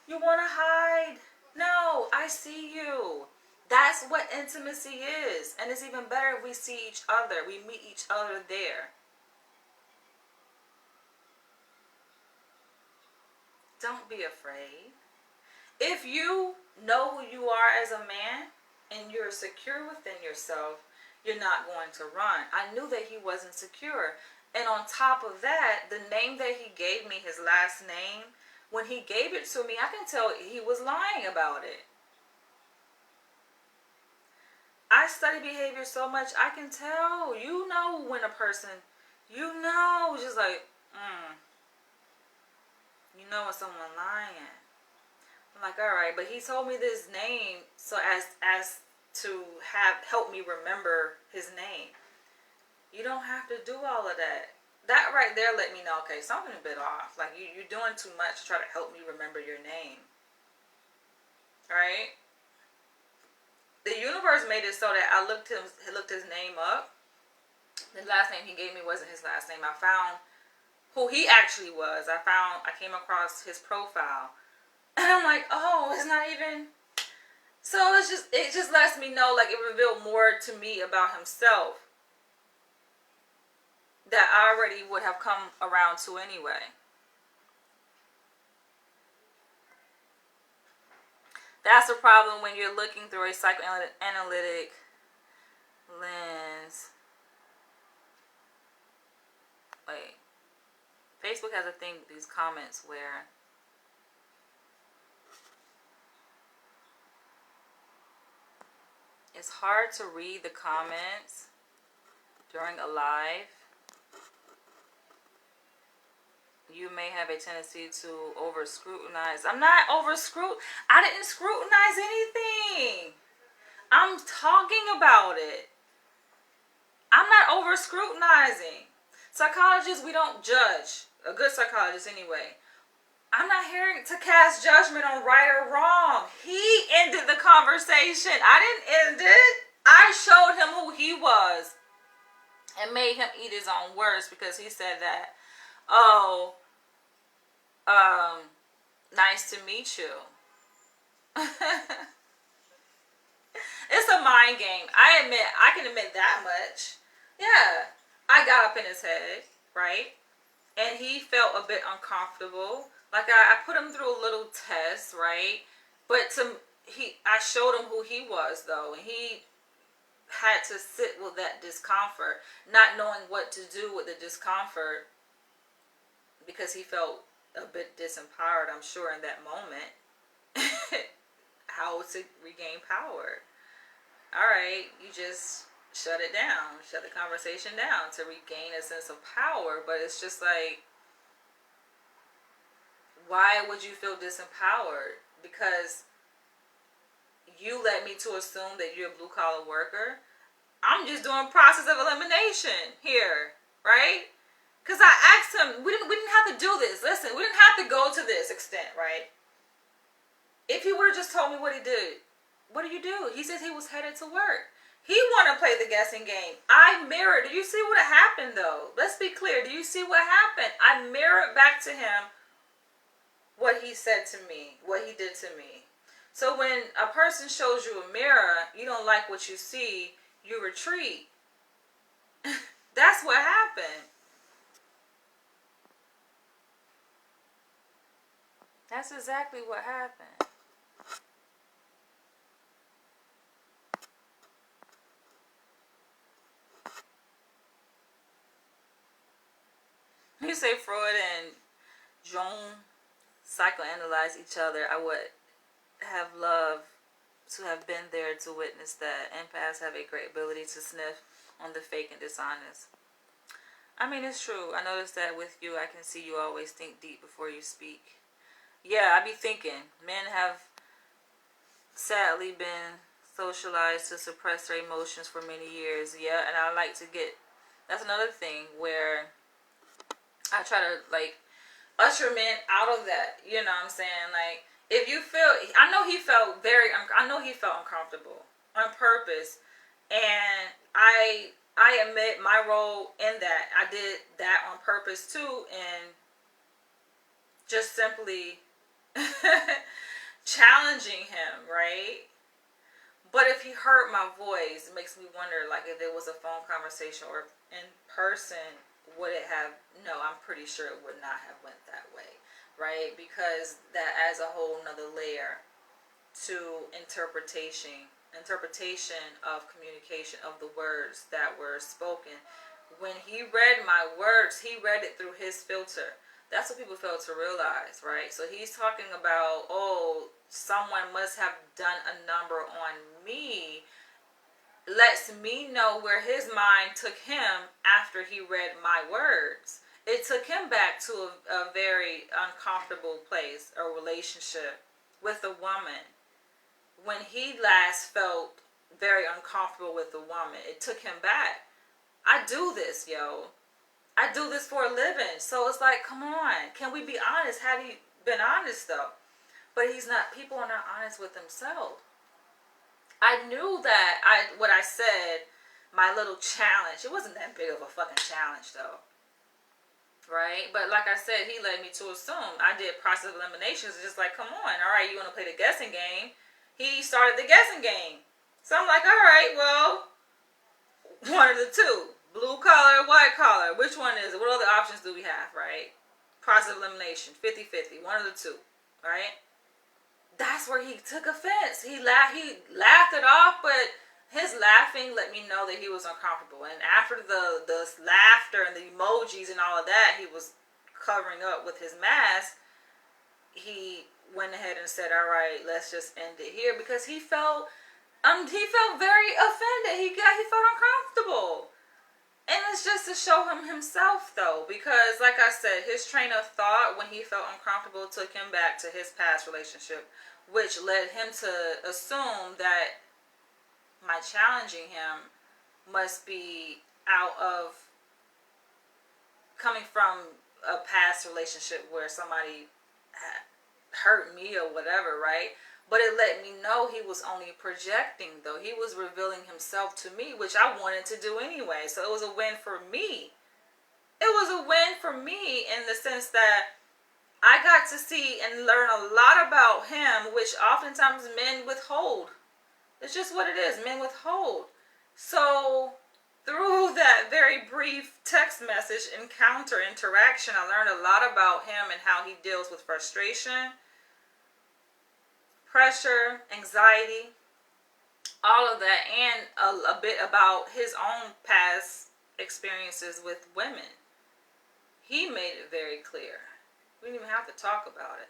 You want to hide. No, I see you. That's what intimacy is. And it's even better if we see each other. We meet each other there. Don't be afraid. If you know who you are as a man and you're secure within yourself, you're not going to run. I knew that he wasn't secure. And on top of that, the name that he gave me, his last name, when he gave it to me, I can tell he was lying about it. I study behavior so much, I can tell. You know when a person, you know, just like, you know when someone lying. I'm like, all right, but he told me this name so as to help me remember his name. You don't have to do all of that. That right there let me know, okay, something a bit off. Like you're doing too much to try to help me remember your name. Right? The universe made it so that I looked his name up. The last name he gave me wasn't his last name. I found who he actually was. I came across his profile. And I'm like, oh, it's not even. So it just lets me know, like, it revealed more to me about himself that I already would have come around to anyway. That's the problem when you're looking through a psychoanalytic lens. Wait. Facebook has a thing with these comments where it's hard to read the comments during a live. You may have a tendency to over scrutinize. I'm not over I didn't scrutinize anything. I'm talking about it. I'm not over scrutinizing. Psychologists, we don't judge. A good psychologist anyway. I'm not here to cast judgment on right or wrong. He ended the conversation. I didn't end it. I showed him who he was and made him eat his own words because he said that, oh, nice to meet you. It's a mind game. I can admit that much. Yeah. I got up in his head, right? And he felt a bit uncomfortable. Like I put him through a little test, right? But I showed him who he was though, and he had to sit with that discomfort, not knowing what to do with the discomfort because he felt a bit disempowered, I'm sure, in that moment. How to regain power. All right, you just shut it down, shut the conversation down to regain a sense of power. But it's just like, Why would you feel disempowered? Because you led me to assume that you're a blue collar worker. I'm just doing process of elimination here, right? Because I asked him, we didn't have to do this. Listen, we didn't have to go to this extent, right? If he would have just told me what he did, what do you do? He said he was headed to work. He wanted to play the guessing game. I mirrored. Do you see what happened, though? Let's be clear. Do you see what happened? I mirrored back to him what he said to me, what he did to me. So when a person shows you a mirror, you don't like what you see, you retreat. That's what happened. That's exactly what happened. You say Freud and Jung psychoanalyze each other. I would have loved to have been there to witness that. Empaths have a great ability to sniff on the fake and dishonest. I mean, it's true. I noticed that with you. I can see you always think deep before you speak. Yeah, I be thinking. Men have sadly been socialized to suppress their emotions for many years. Yeah, and I like to get... That's another thing where I try to, like, usher men out of that. You know what I'm saying? Like, if you feel... I know he felt uncomfortable on purpose. And I admit my role in that. I did that on purpose too, and just simply challenging him, right? But if he heard my voice, it makes me wonder, like, if it was a phone conversation or in person, would it have... No, I'm pretty sure it would not have went that way, right? Because that adds a whole nother layer to interpretation of communication, of the words that were spoken. When he read my words, he read it through his filter. That's what people fail to realize, right? So he's talking about, oh, someone must have done a number on me. Lets me know where his mind took him after he read my words. It took him back to a very uncomfortable place, a relationship with a woman. When he last felt very uncomfortable with a woman, it took him back. I do this, yo. I do this for a living. So it's like, come on. Can we be honest? Had he been honest, though? But he's not. People are not honest with themselves. I knew that what I said, my little challenge, it wasn't that big of a fucking challenge, though. Right? But like I said, he led me to assume. I did process of eliminations. It's just like, come on. All right, you want to play the guessing game? He started the guessing game. So I'm like, all right, well, one of the two. Blue collar, white collar. Which one is it? What other options do we have, right? Process of elimination, 50-50. One of the two, right? That's where he took offense. He laughed it off, but his laughing let me know that he was uncomfortable. And after the laughter and the emojis and all of that, he was covering up with his mask. He went ahead and said, all right, let's just end it here, because he felt very offended. He felt uncomfortable. And it's just to show him himself, though, because like I said, his train of thought when he felt uncomfortable took him back to his past relationship, which led him to assume that my challenging him must be out of coming from a past relationship where somebody hurt me or whatever, right? But it let me know he was only projecting, though. He was revealing himself to me, which I wanted to do anyway. So it was a win for me. It was a win for me in the sense that I got to see and learn a lot about him, which oftentimes men withhold. It's just what it is. Men withhold. So through that very brief text message interaction, I learned a lot about him and how he deals with frustration, pressure, anxiety, all of that, and a bit about his own past experiences with women. He made it very clear. We didn't even have to talk about it.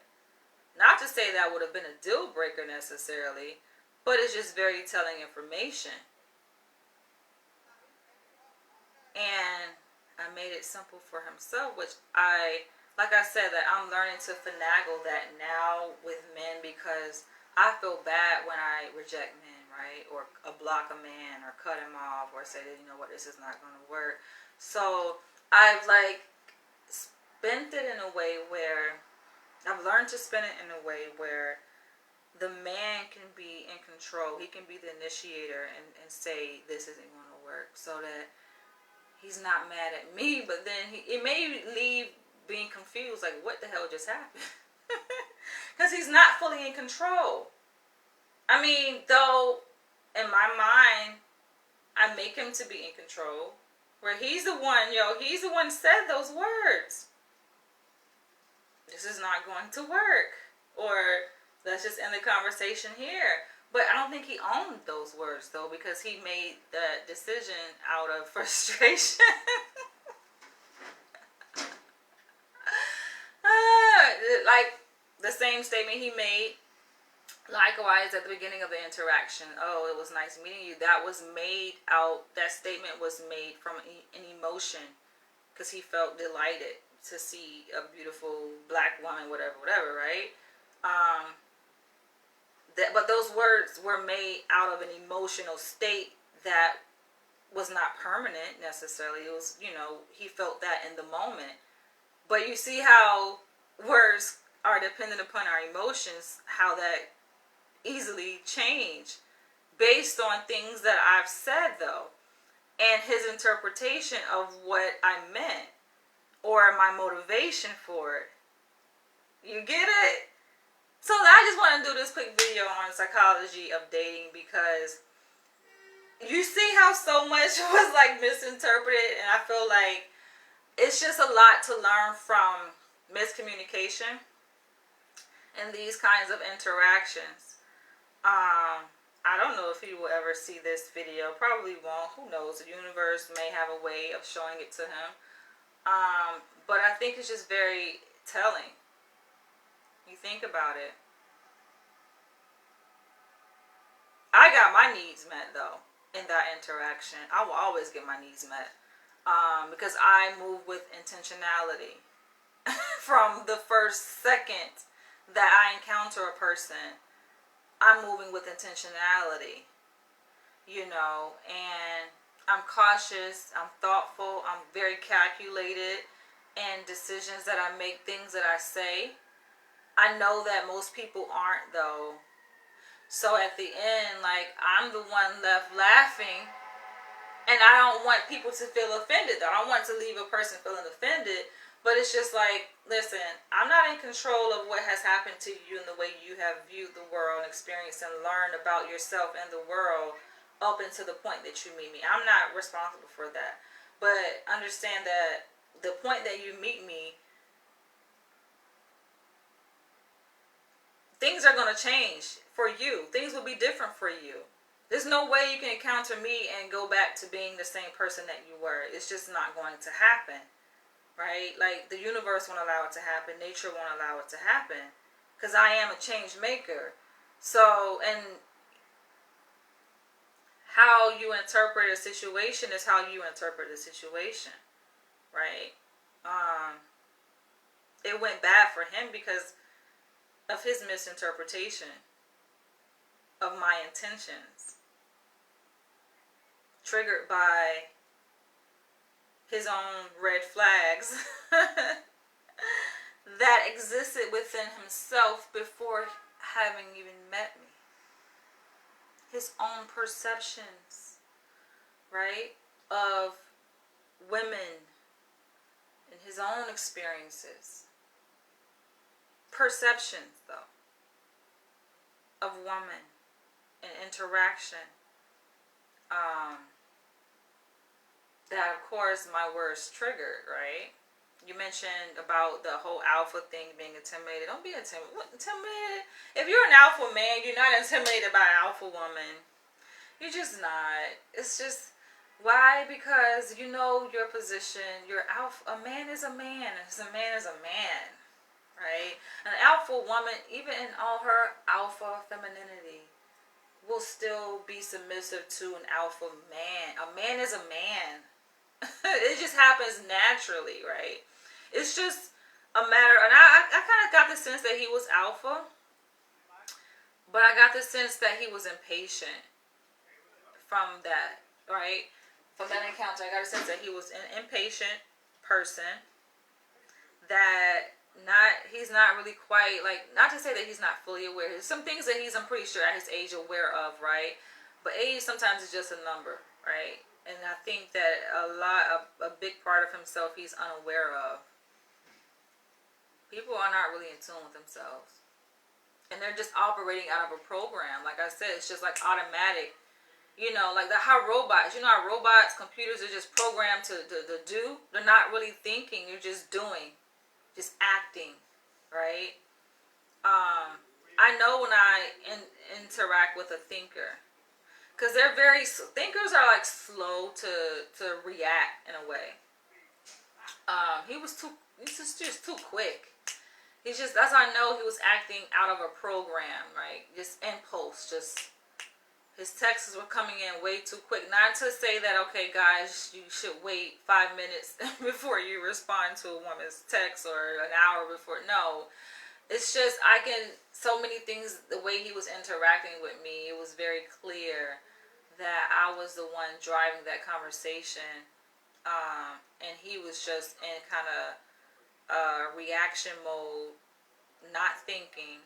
Not to say that would have been a deal breaker necessarily, but it's just very telling information. And I made it simple for himself, which like I said, that I'm learning to finagle that now with men, because I feel bad when I reject men, right? Or block a man or cut him off or say that, you know what, this is not going to work. So I've like spent it in a way where I've learned to spin it in a way where the man can be in control. He can be the initiator and say this isn't going to work, so that he's not mad at me. But then it may leave being confused, like what the hell just happened? Because he's not fully in control. I mean, though, in my mind, I make him to be in control, where he's the one, he's the one said those words. This is not going to work. Or let's just end the conversation here. But I don't think he owned those words, though, because he made the decision out of frustration. Like the same statement he made, likewise, at the beginning of the interaction. Oh, it was nice meeting you. That statement was made from an emotion, because he felt delighted to see a beautiful black woman, whatever, right? But those words were made out of an emotional state that was not permanent necessarily. It was, he felt that in the moment. But you see how words are dependent upon our emotions, how that easily change based on things that I've said, though, and his interpretation of what I meant or my motivation for it. You get it? So I just want to do this quick video on psychology of dating, because you see how so much was like misinterpreted, and I feel like it's just a lot to learn from miscommunication and these kinds of interactions. I don't know if he will ever see this video. Probably won't. Who knows? The universe may have a way of showing it to him. But I think it's just very telling. You think about it. I got my needs met, though, in that interaction. I will always get my needs met, because I move with intentionality. From the first second that I encounter a person, I'm moving with intentionality, and I'm cautious, I'm thoughtful, I'm very calculated in decisions that I make, things that I say. I know that most people aren't, though. So at the end, like, I'm the one left laughing, and I don't want people to feel offended, though. I don't want to leave a person feeling offended, but it's just like, listen, I'm not in control of what has happened to you and the way you have viewed the world, experienced, and learned about yourself and the world up until the point that you meet me. I'm not responsible for that. But understand that the point that you meet me, things are going to change for you. Things will be different for you. There's no way you can encounter me and go back to being the same person that you were. It's just not going to happen, right? Like, the universe won't allow it to happen. Nature won't allow it to happen, because I am a change maker. So, and how you interpret a situation is how you interpret a situation, right? It went bad for him because of his misinterpretation of my intentions, triggered by his own red flags that existed within himself before having even met me. His own perceptions, right, of women and his own experiences. Perceptions, though, of woman and interaction. That, of course, my words triggered, right? You mentioned about the whole alpha thing, being intimidated. Don't be intimidated. What, intimidated? If you're an alpha man, you're not intimidated by an alpha woman. You're just not. It's just, why? Because you know your position. You're alpha. A man is a man. A man is a man, right? An alpha woman, even in all her alpha femininity, will still be submissive to an alpha man. A man is a man. It just happens naturally, right? It's just a matter, and I kind of got the sense that he was alpha, but I got the sense that he was impatient from that, right? From that encounter, I got a sense that he was an impatient person, that he's not really quite, like, not to say that he's not fully aware. There's some things that I'm pretty sure at his age aware of, right? But age sometimes is just a number, right? And I think that a big part of himself he's unaware of. People are not really in tune with themselves. And they're just operating out of a program. Like I said, it's just like automatic. You know, like how robots, how robots, computers are just programmed to do. They're not really thinking. You're just doing. Just acting. Right? I know when I interact with a thinker. Because thinkers are like slow to react in a way. He's just too quick. That's how I know he was acting out of a program, right? Just impulse, his texts were coming in way too quick. Not to say that, okay, guys, you should wait 5 minutes before you respond to a woman's text or an hour before. No, it's just, so many things, the way he was interacting with me, it was very clear that I was the one driving that conversation. And he was just in kind of reaction mode, not thinking,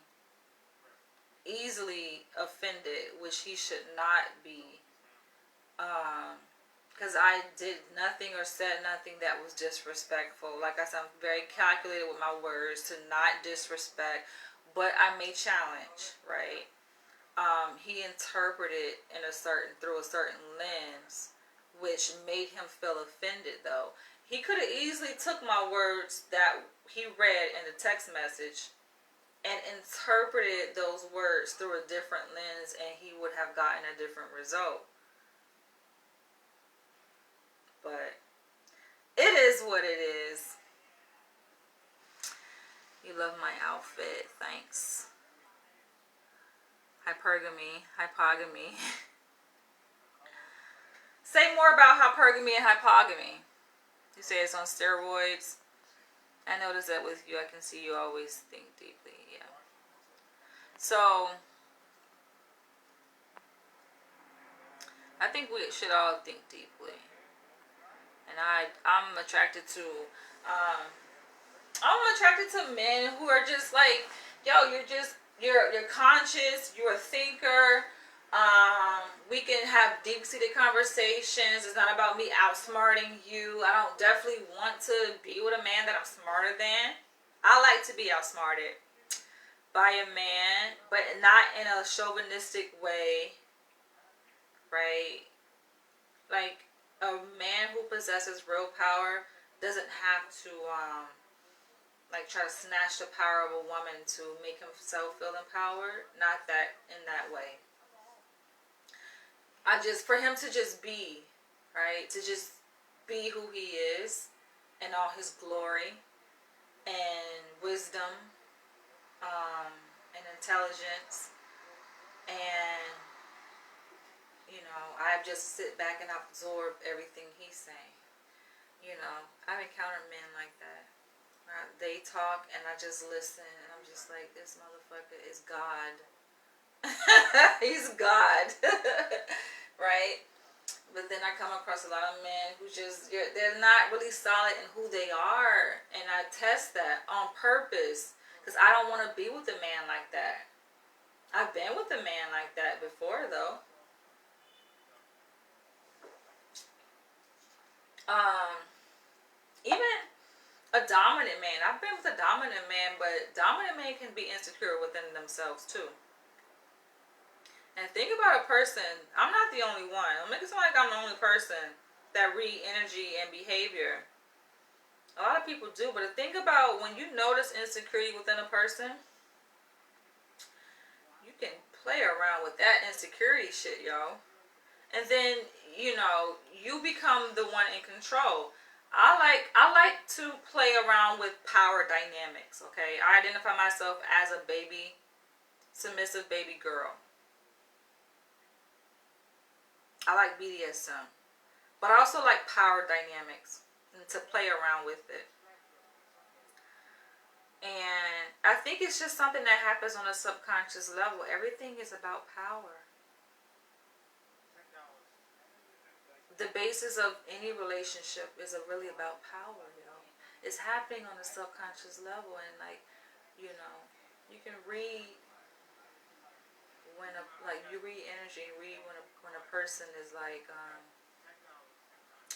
easily offended, which he should not be, because I did nothing or said nothing that was disrespectful. Like I said, I'm very calculated with my words to not disrespect, but I may challenge, right? He interpreted through a certain lens, which made him feel offended. Though he could have easily took my words that he read in the text message and interpreted those words through a different lens, and he would have gotten a different result. But it is what it is. You love my outfit. Thanks. Hypogamy. Say more about hypergamy and hypogamy. You say it's on steroids. I notice that with you, I can see you always think deeply. Yeah. So, I think we should all think deeply. And I'm attracted to, men who are just like, yo, you're conscious, you're a thinker. We can have deep-seated conversations. It's not about me outsmarting you. I don't definitely want to be with a man that I'm smarter than. I like to be outsmarted by a man, but not in a chauvinistic way, right? Like, a man who possesses real power doesn't have to try to snatch the power of a woman to make himself feel empowered. Not that in that way. For him to just be, right? To just be who he is in all his glory and wisdom, and intelligence, and I just sit back and absorb everything he's saying. I've encountered men like that. They talk and I just listen, and I'm just like, this motherfucker is God. He's God. Right? But then I come across a lot of men who they're not really solid in who they are. And I test that on purpose, because I don't want to be with a man like that. I've been with a man like that before, though. Even a dominant man. I've been with a dominant man, but dominant men can be insecure within themselves too. And think about a person. I'm not the only one. I'm making it sound like I'm the only person that read energy and behavior. A lot of people do, but think about when you notice insecurity within a person, you can play around with that insecurity shit, yo. And then, you become the one in control. I like to play around with power dynamics, okay? I identify myself as a submissive baby girl. I like BDSM. But I also like power dynamics and to play around with it. I think it's just something that happens on a subconscious level. Everything is about power. The basis of any relationship is really about power, you know. It's happening on a subconscious level, and like, you know, you can read when you read energy, read when a person is like,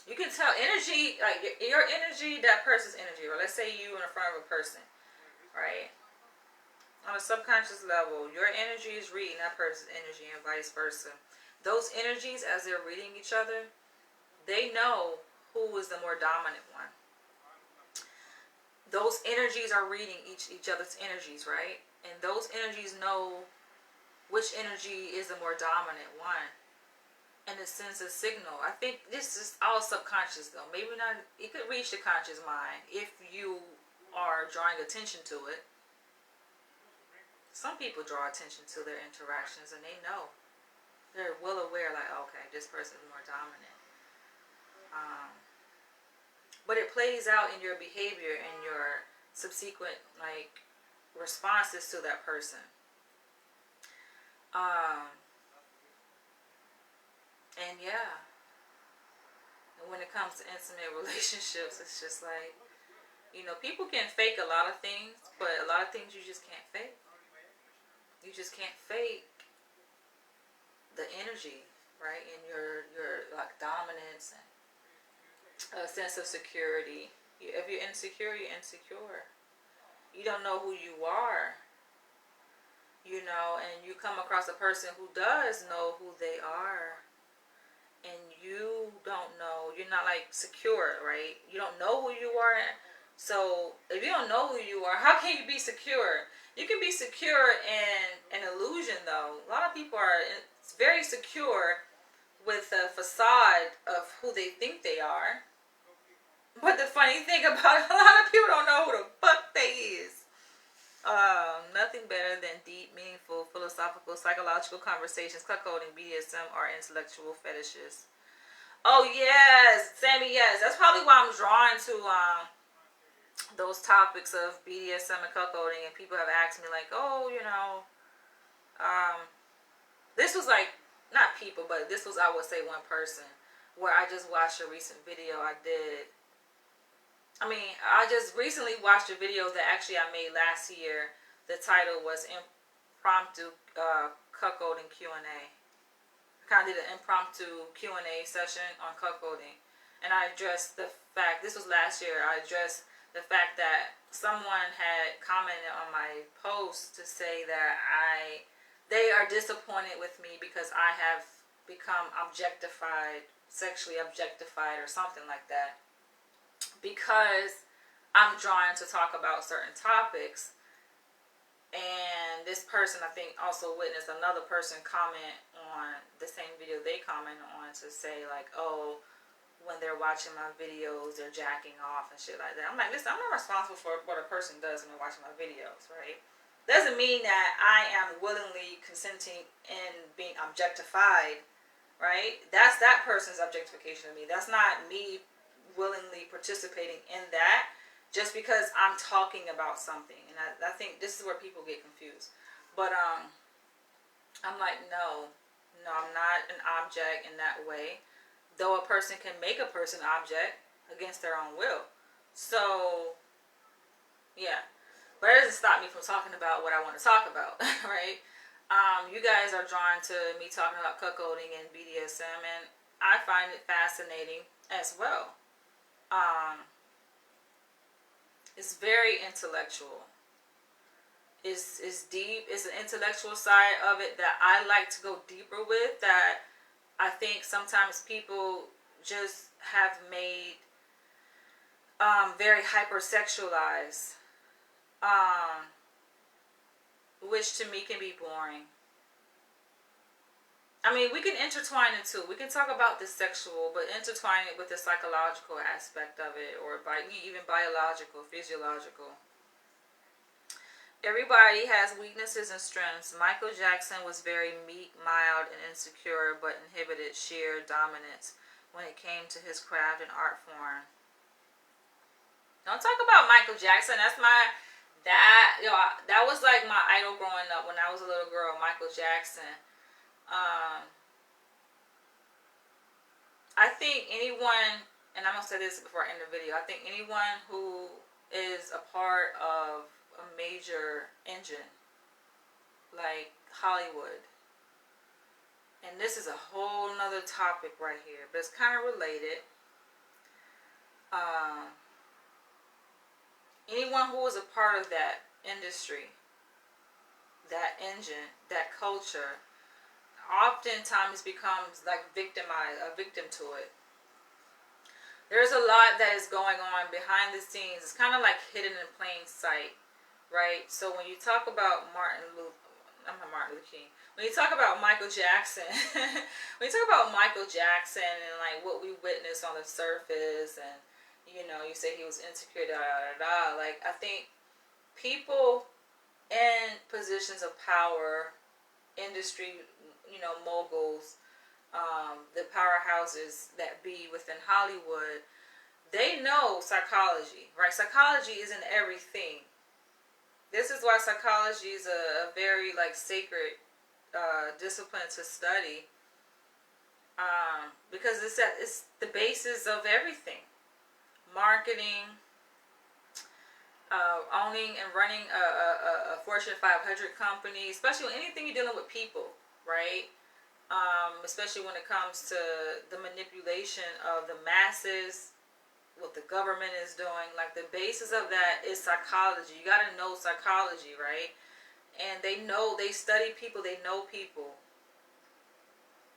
you can tell energy, like your energy, that person's energy. Or let's say you in front of a person, right? On a subconscious level, your energy is reading that person's energy, and vice versa. Those energies, as they're reading each other, they know who is the more dominant one. Those energies are reading each other's energies, right? And those energies know which energy is the more dominant one. And it sends a signal. I think this is all subconscious though. Maybe not, it could reach the conscious mind if you are drawing attention to it. Some people draw attention to their interactions and they know. They're well aware, like, okay, this person is more dominant. But it plays out in your behavior and your subsequent like responses to that person. And yeah, and when it comes to intimate relationships, it's just like, you know, people can fake a lot of things, but a lot of things you just can't fake. You just can't fake the energy, right? And your like dominance and a sense of security. If you're insecure, you're insecure. You don't know who you are, you know, and you come across a person who does know who they are, and you don't know, you're not like secure, right? You don't know who you are. So if you don't know who you are, how can you be secure? You can be secure in an illusion though. A lot of people are very secure with a facade of who they think they are. But the funny thing about it, a lot of people don't know who the fuck they is. Nothing better than deep, meaningful, philosophical, psychological conversations, cuckolding, BDSM, or intellectual fetishes. Oh yes, Sammy, yes. That's probably why I'm drawn to those topics of BDSM and cuckolding. And people have asked me like, oh, you know, this was like, not people, but this was, I would say, one person where I just watched a recent video I did. I just recently watched a video that actually I made last year. The title was Impromptu Cuckolding Q&A. I kind of did an impromptu Q&A session on cuckolding. And I addressed the fact, this was last year, I addressed the fact that someone had commented on my post to say that they are disappointed with me because I have become objectified, sexually objectified or something like that. Because I'm drawn to talk about certain topics. And this person, I think, also witnessed another person comment on the same video they commented on to say like, oh, when they're watching my videos, they're jacking off and shit like that. I'm like, listen, I'm not responsible for what a person does when they're watching my videos, right? Doesn't mean that I am willingly consenting in being objectified, right? That's that person's objectification of me. That's not me willingly participating in that just because I'm talking about something. And I think this is where people get confused. But I'm like, no, I'm not an object in that way. Though a person can make a person object against their own will. So, yeah. But it doesn't stop me from talking about what I want to talk about, right? You guys are drawn to me talking about cuckolding and BDSM, and I find it fascinating as well. It's very intellectual. It's deep. It's an intellectual side of it that I like to go deeper with, that I think sometimes people just have made very hypersexualized, which to me can be boring. We can intertwine the two. We can talk about the sexual, but intertwine it with the psychological aspect of it, or even biological, physiological. Everybody has weaknesses and strengths. Michael Jackson was very meek, mild, and insecure, but inhibited sheer dominance when it came to his craft and art form. Don't talk about Michael Jackson. That's That was like my idol growing up when I was a little girl, Michael Jackson. Um, I think anyone, and I'm gonna say this before I end the video. I think anyone who is a part of a major engine like Hollywood, and this is a whole nother topic right here, but it's kind of related. Um, Anyone who is a part of that industry, that engine, that culture, oftentimes becomes like victimized, a victim to it. There's a lot that is going on behind the scenes. It's kind of like hidden in plain sight, right? So when you talk about I'm not Martin Luther King. When you talk about Michael Jackson, when you talk about Michael Jackson and like what we witnessed on the surface, and you say he was insecure, da da da da. Like I think people in positions of power, industry, moguls, the powerhouses that be within Hollywood, they know psychology, right? Psychology isn't everything. This is why psychology is a very like sacred discipline to study, because it's the basis of everything. Marketing, owning and running a Fortune 500 company, especially anything you're dealing with people, right? Especially when it comes to the manipulation of the masses, what the government is doing. Like the basis of that is psychology. You got to know psychology, right? And they study people, they know people.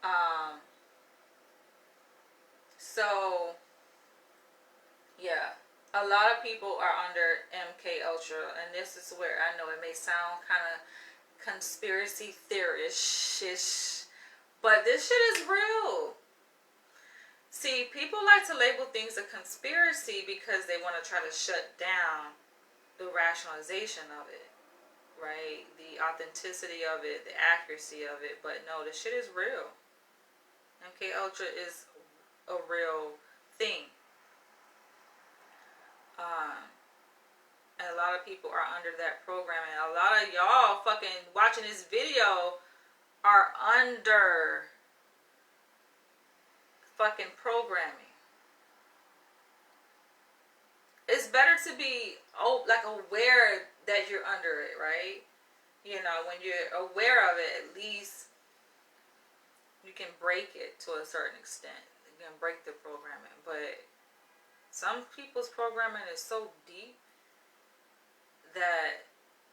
Um, so yeah, a lot of people are under MK Ultra, and this is where I know it may sound kind of conspiracy theorist-ish, but this shit is real. See, people like to label things a conspiracy because they want to try to shut down the rationalization of it, right? The authenticity of it, the accuracy of it. But no, this shit is real. MK Ultra is a real thing. And a lot of people are under that program, and a lot of y'all fucking watching this video are under fucking programming. It's better to be like aware that you're under it, right? When you're aware of it, at least you can break it to a certain extent. You can break the programming, but some people's programming is so deep that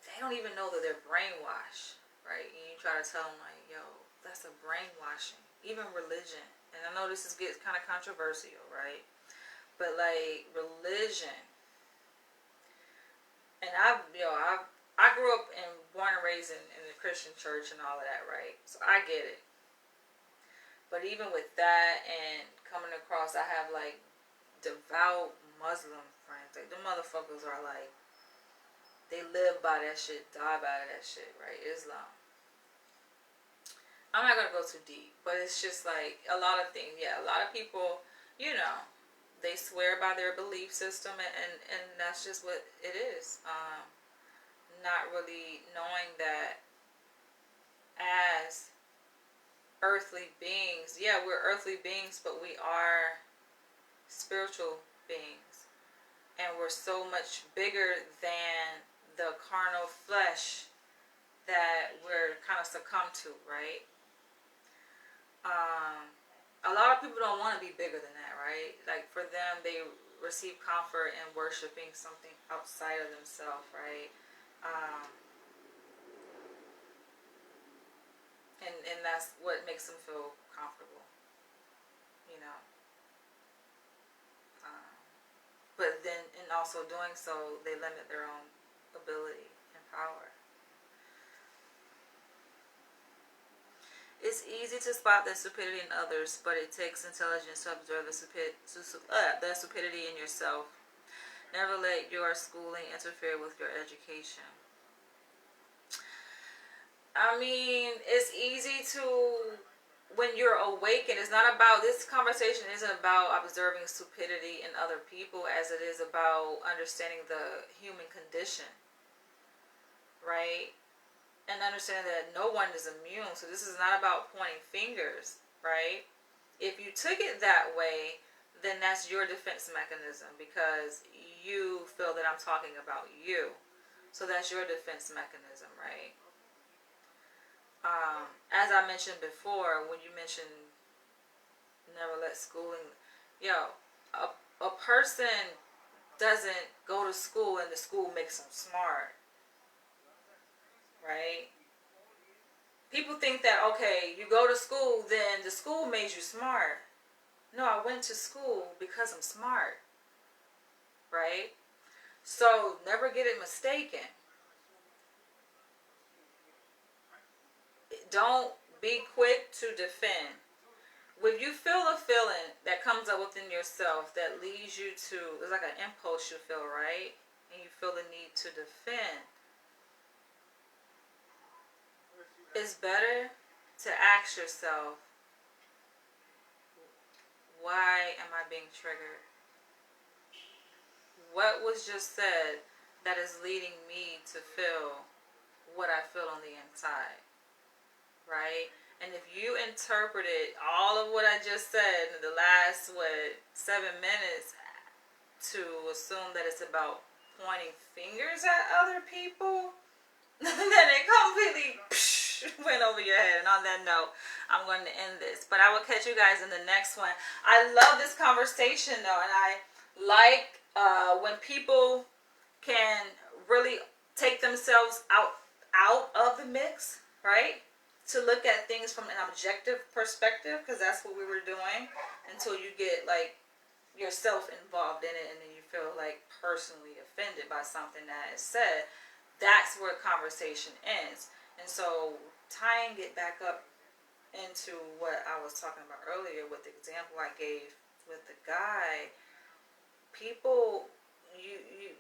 they don't even know that they're brainwashed, right? And you try to tell them like, yo, that's a brainwashing. Even religion, and I know this gets kind of controversial, right? But like religion, and I grew up and born and raised in the Christian church and all of that, right? So I get it. But even with that and coming across, I have like devout Muslim friends. Like the motherfuckers are like, they live by that shit, die by that shit, right? Islam. I'm not gonna go too deep, but it's just like a lot of things. Yeah, a lot of people, they swear by their belief system, and that's just what it is. Not really knowing that as earthly beings, yeah, we're earthly beings, but we are spiritual beings, and we're so much bigger than the carnal flesh that we're kind of succumb to, right? A lot of people don't want to be bigger than that, right? Like for them, they receive comfort in worshiping something outside of themselves, right? And that's what makes them feel comfortable, you know. Um, but then in also doing so, they limit their own ability and power. It's easy to spot the stupidity in others, but it takes intelligence to observe the stupidity in yourself. Never let your schooling interfere with your education. I mean, it's easy to, when you're awakened, it's not about, this conversation isn't about observing stupidity in other people as it is about understanding the human condition. right? And understand that no one is immune. So this is not about pointing fingers, right? If you took it that way, then that's your defense mechanism because you feel that I'm talking about you. So that's your defense mechanism, right? As I mentioned before, when you mentioned never let schooling, yo, a person doesn't go to school and the school makes them smart, right? People think that, okay, you go to school, then the school made you smart. No, I went to school because I'm smart, right? So never get it mistaken. Don't be quick to defend. When you feel a feeling that comes up within yourself that leads you to, it's like an impulse you feel, right? And you feel the need to defend. It's better to ask yourself, why am I being triggered? What was just said that is leading me to feel what I feel on the inside, right? And if you interpreted all of what I just said in the last, 7 minutes to assume that it's about pointing fingers at other people, then it completely went over your head. And on that note, I'm going to end this. But I will catch you guys in the next one. I love this conversation, though, and I like when people can really take themselves out of the mix, right? To look at things from an objective perspective, because that's what we were doing until you get like yourself involved in it and then you feel like personally offended by something that is said. That's where conversation ends. And so tying it back up into what I was talking about earlier with the example I gave with the guy, people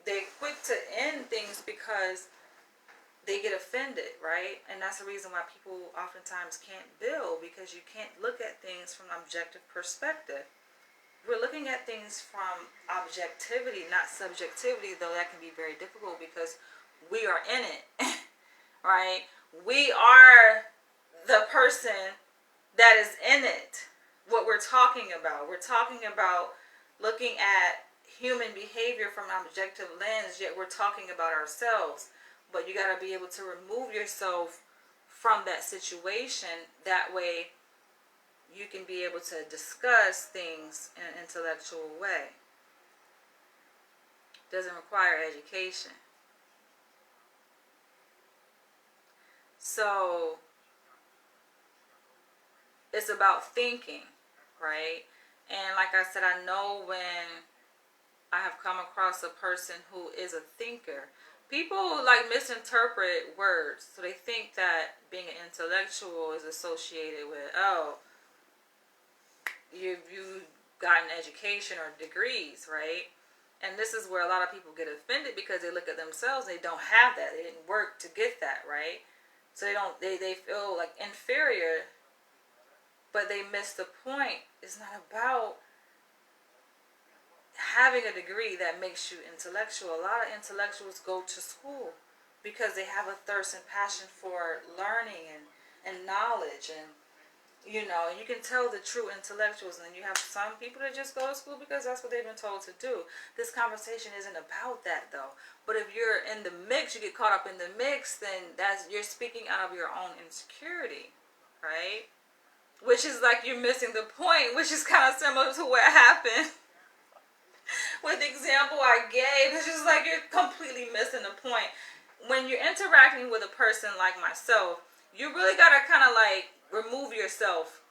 they're quick to end things because they get offended, right? And that's the reason why people oftentimes can't build, because you can't look at things from an objective perspective. We're looking at things from objectivity, not subjectivity, though that can be very difficult because we are in it, right? We are the person that is in it. What we're talking about. We're talking about looking at human behavior from an objective lens, yet we're talking about ourselves. But you got to be able to remove yourself from that situation. That way you can be able to discuss things in an intellectual way. Doesn't require education. So it's about thinking, right? And like I said, I know when I have come across a person who is a thinker, people like misinterpret words. So they think that being an intellectual is associated with, oh, you got an education or degrees, right? And this is where a lot of people get offended because they look at themselves and they don't have that. They didn't work to get that, right? So they feel like inferior, but they miss the point. It's not about having a degree that makes you intellectual. A lot of intellectuals go to school because they have a thirst and passion for learning and knowledge, and you can tell the true intellectuals. And then you have some people that just go to school because that's what they've been told to do. This conversation isn't about that, though. But if you're in the mix, you get caught up in the mix, then you're speaking out of your own insecurity, right? Which is like you're missing the point, which is kind of similar to what happened with the example I gave. It's just like you're completely missing the point. When you're interacting with a person like myself, you really got to kind of like remove yourself,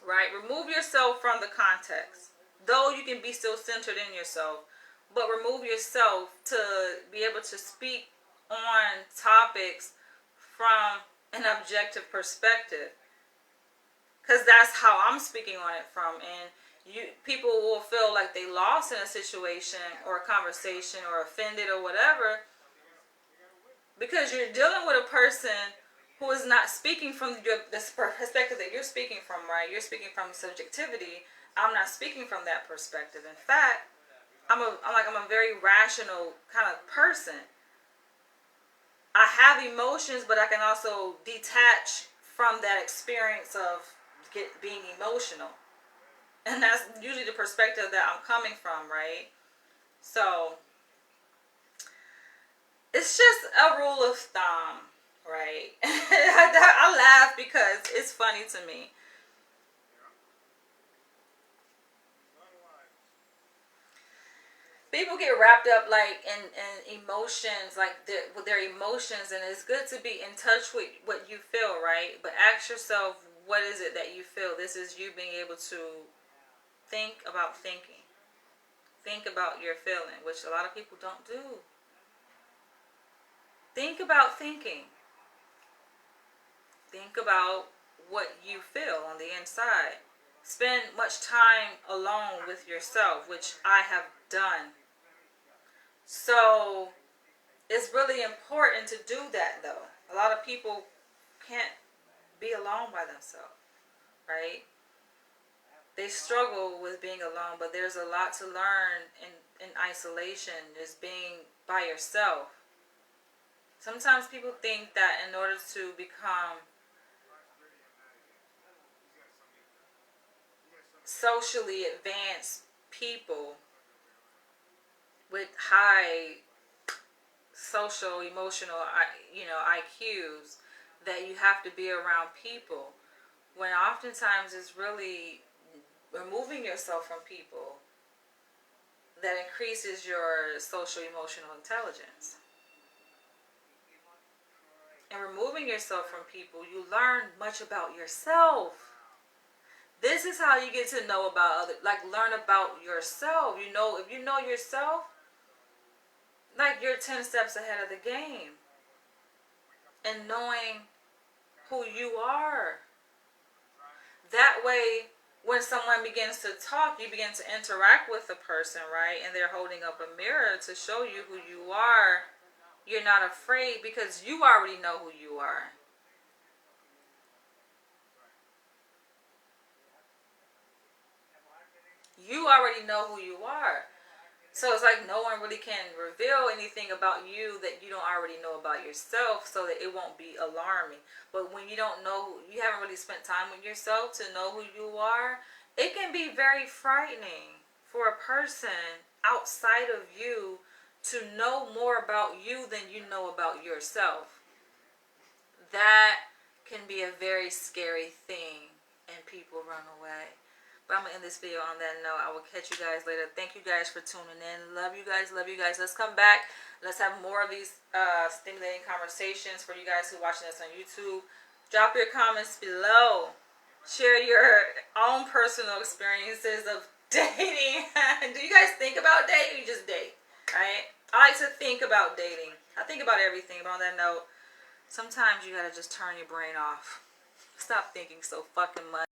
right? Remove yourself from the context. Though you can be still centered in yourself, but remove yourself to be able to speak on topics from an objective perspective. Because that's how I'm speaking on it from. And people will feel like they lost in a situation or a conversation or offended or whatever because you're dealing with a person who is not speaking from the perspective that you're speaking from, right? You're speaking from subjectivity. I'm not speaking from that perspective. In fact, I'm a very rational kind of person. I have emotions, but I can also detach from that experience of being emotional. And that's usually the perspective that I'm coming from, right? So it's just a rule of thumb, right? I laugh because it's funny to me. People get wrapped up like in emotions, like with their emotions, and it's good to be in touch with what you feel, right? But ask yourself, what is it that you feel? This is you being able to think about thinking. Think about your feeling, which a lot of people don't do. Think about thinking. Think about what you feel on the inside. Spend much time alone with yourself, which I have done. So it's really important to do that, though. A lot of people can't be alone by themselves, right? They struggle with being alone, but there's a lot to learn in isolation, just being by yourself. Sometimes people think that in order to become socially advanced people with high social emotional IQs, that you have to be around people, when oftentimes it's really removing yourself from people that increases your social emotional intelligence. And removing yourself from people, you learn much about yourself. This is how you get to know about other, like learn about yourself. You know, if you know yourself, like you're 10 steps ahead of the game. And knowing who you are. That way, when someone begins to talk, you begin to interact with the person, right? And they're holding up a mirror to show you who you are. You're not afraid because you already know who you are. You already know who you are. So it's like no one really can reveal anything about you that you don't already know about yourself, so that it won't be alarming. But when you don't know, you haven't really spent time with yourself to know who you are, it can be very frightening for a person outside of you to know more about you than you know about yourself. That can be a very scary thing, and people run away. But I'm going to end this video on that note. I will catch you guys later. Thank you guys for tuning in. Love you guys. Love you guys. Let's come back. Let's have more of these stimulating conversations for you guys who are watching us on YouTube. Drop your comments below. Share your own personal experiences of dating. Do you guys think about dating, or you just date? Right? I like to think about dating. I think about everything. But on that note, sometimes you gotta just turn your brain off. Stop thinking so fucking much.